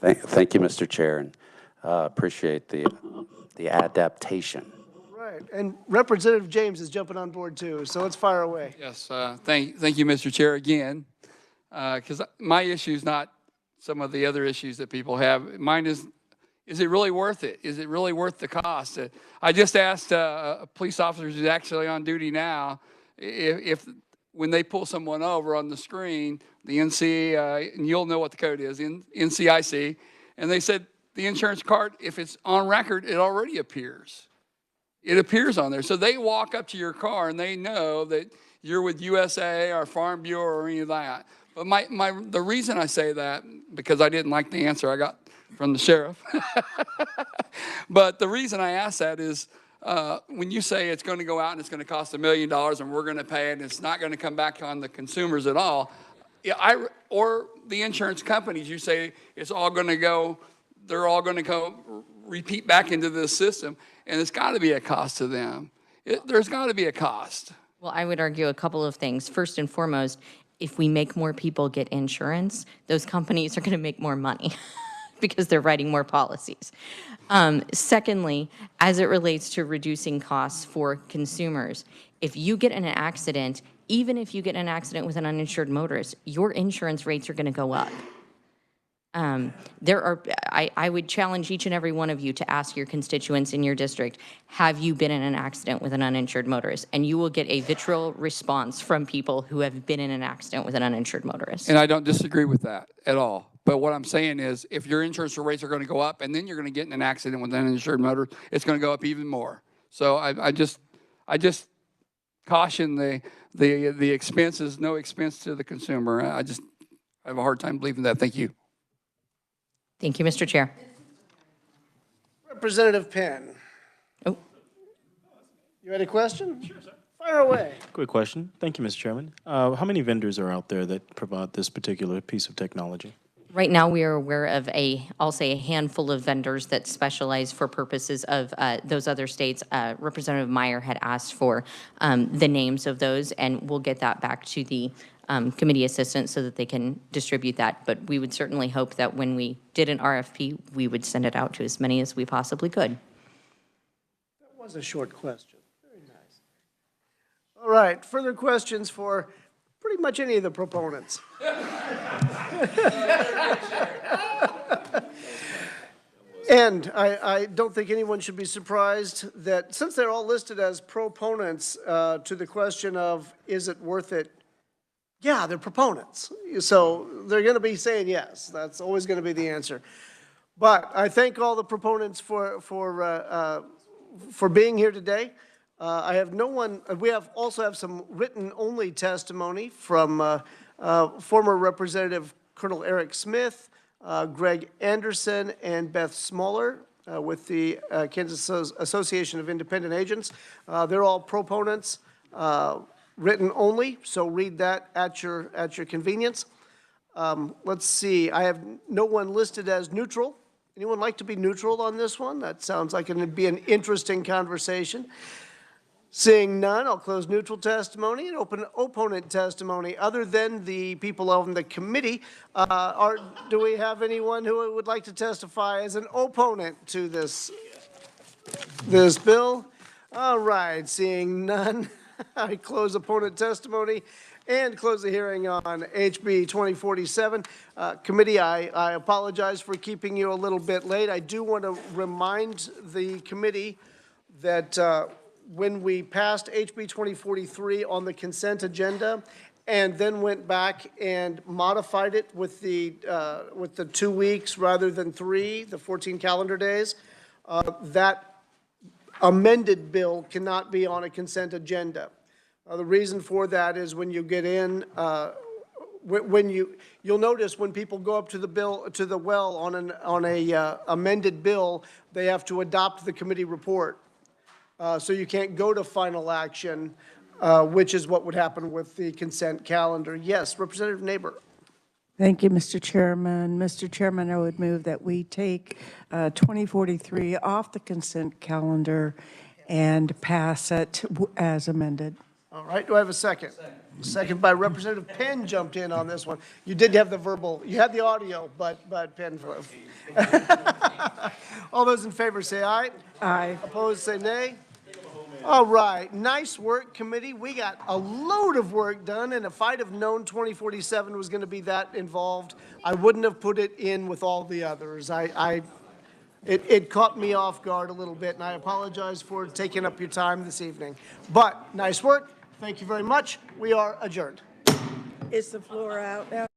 S6: Thank you, Mr. Chair, and appreciate the adaptation.
S1: Right, and Representative James is jumping on board too, so let's fire away.
S17: Yes, thank you, Mr. Chair, again, because my issue is not some of the other issues that people have. Mine is Is it really worth it? Is it really worth the cost? I just asked a police officer who's actually on duty now if when they pull someone over on the screen, the NC, and you'll know what the code is, NCIC, and they said the insurance card, if it's on record, it already appears. It appears on there. So they walk up to your car and they know that you're with USA or Farm Bureau or any of that. But the reason I say that, because I didn't like the answer I got from the sheriff, but the reason I ask that is when you say it's going to go out and it's going to cost $1 million and we're going to pay it and it's not going to come back on the consumers at all, or the insurance companies, you say it's all going to go, they're all going to go repeat back into this system, and it's got to be a cost to them. There's got to be a cost.
S13: Well, I would argue a couple of things. First and foremost, if we make more people get insurance, those companies are going to make more money because they're writing more policies. Secondly, as it relates to reducing costs for consumers, if you get in an accident, even if you get in an accident with an uninsured motorist, your insurance rates are going to go up. I would challenge each and every one of you to ask your constituents in your district, have you been in an accident with an uninsured motorist? And you will get a vitriol response from people who have been in an accident with an uninsured motorist.
S17: And I don't disagree with that at all. But what I'm saying is if your insurance rates are going to go up and then you're going to get in an accident with an uninsured motorist, it's going to go up even more. So I just caution the expenses, no expense to the consumer. I have a hard time believing that. Thank you.
S13: Thank you, Mr. Chair.
S1: Representative Penn.
S13: Oh.
S1: You had a question? Sure, sir. Fire away.
S10: Quick question. Thank you, Mr. Chairman. How many vendors are out there that provide this particular piece of technology?
S13: Right now, we are aware of I'll say a handful of vendors that specialize for purposes of those other states. Representative Meyer had asked for the names of those, and we'll get that back to the committee assistant so that they can distribute that. But we would certainly hope that when we did an RFP, we would send it out to as many as we possibly could.
S1: That was a short question. Very nice. All right, further questions for pretty much any of the proponents? And I don't think anyone should be surprised that since they're all listed as proponents to the question of is it worth it, yeah, they're proponents. So they're going to be saying yes. That's always going to be the answer. But I thank all the proponents for being here today. I have no one, we also have some written only testimony from former Representative Colonel Eric Smith, Greg Anderson, and Beth Smoller with the Kansas Association of Independent Agents. They're all proponents, written only, so read that at your convenience. Let's see, I have no one listed as neutral. Anyone like to be neutral on this one? That sounds like it would be an interesting conversation. Seeing none, I'll close neutral testimony and open opponent testimony. Other than the people on the committee, do we have anyone who would like to testify as an opponent to this bill? All right, seeing none, I close opponent testimony and close the hearing on HB 2047. Committee, I apologize for keeping you a little bit late. I do want to remind the committee that when we passed HB 2043 on the consent agenda and then went back and modified it with the 2 weeks rather than 3, the 14 calendar days, that amended bill cannot be on a consent agenda. The reason for that is when you get in, you'll notice when people go up to the well on a amended bill, they have to adopt the committee report. So you can't go to final action, which is what would happen with the consent calendar. Yes, Representative Neighbor.
S4: Thank you, Mr. Chairman. Mr. Chairman, I would move that we take 2043 off the consent calendar and pass it as amended.
S1: All right, do I have a second? Second by Representative Penn jumped in on this one. You did have the verbal, you had the audio, but Penn. All those in favor say aye.
S4: Aye.
S1: Opposed say nay. All right, nice work, committee. We got a load of work done, and if I'd have known 2047 was going to be that involved, I wouldn't have put it in with all the others. I It caught me off guard a little bit, and I apologize for taking up your time this evening. But nice work. Thank you very much. We are adjourned.
S4: Is the floor out now?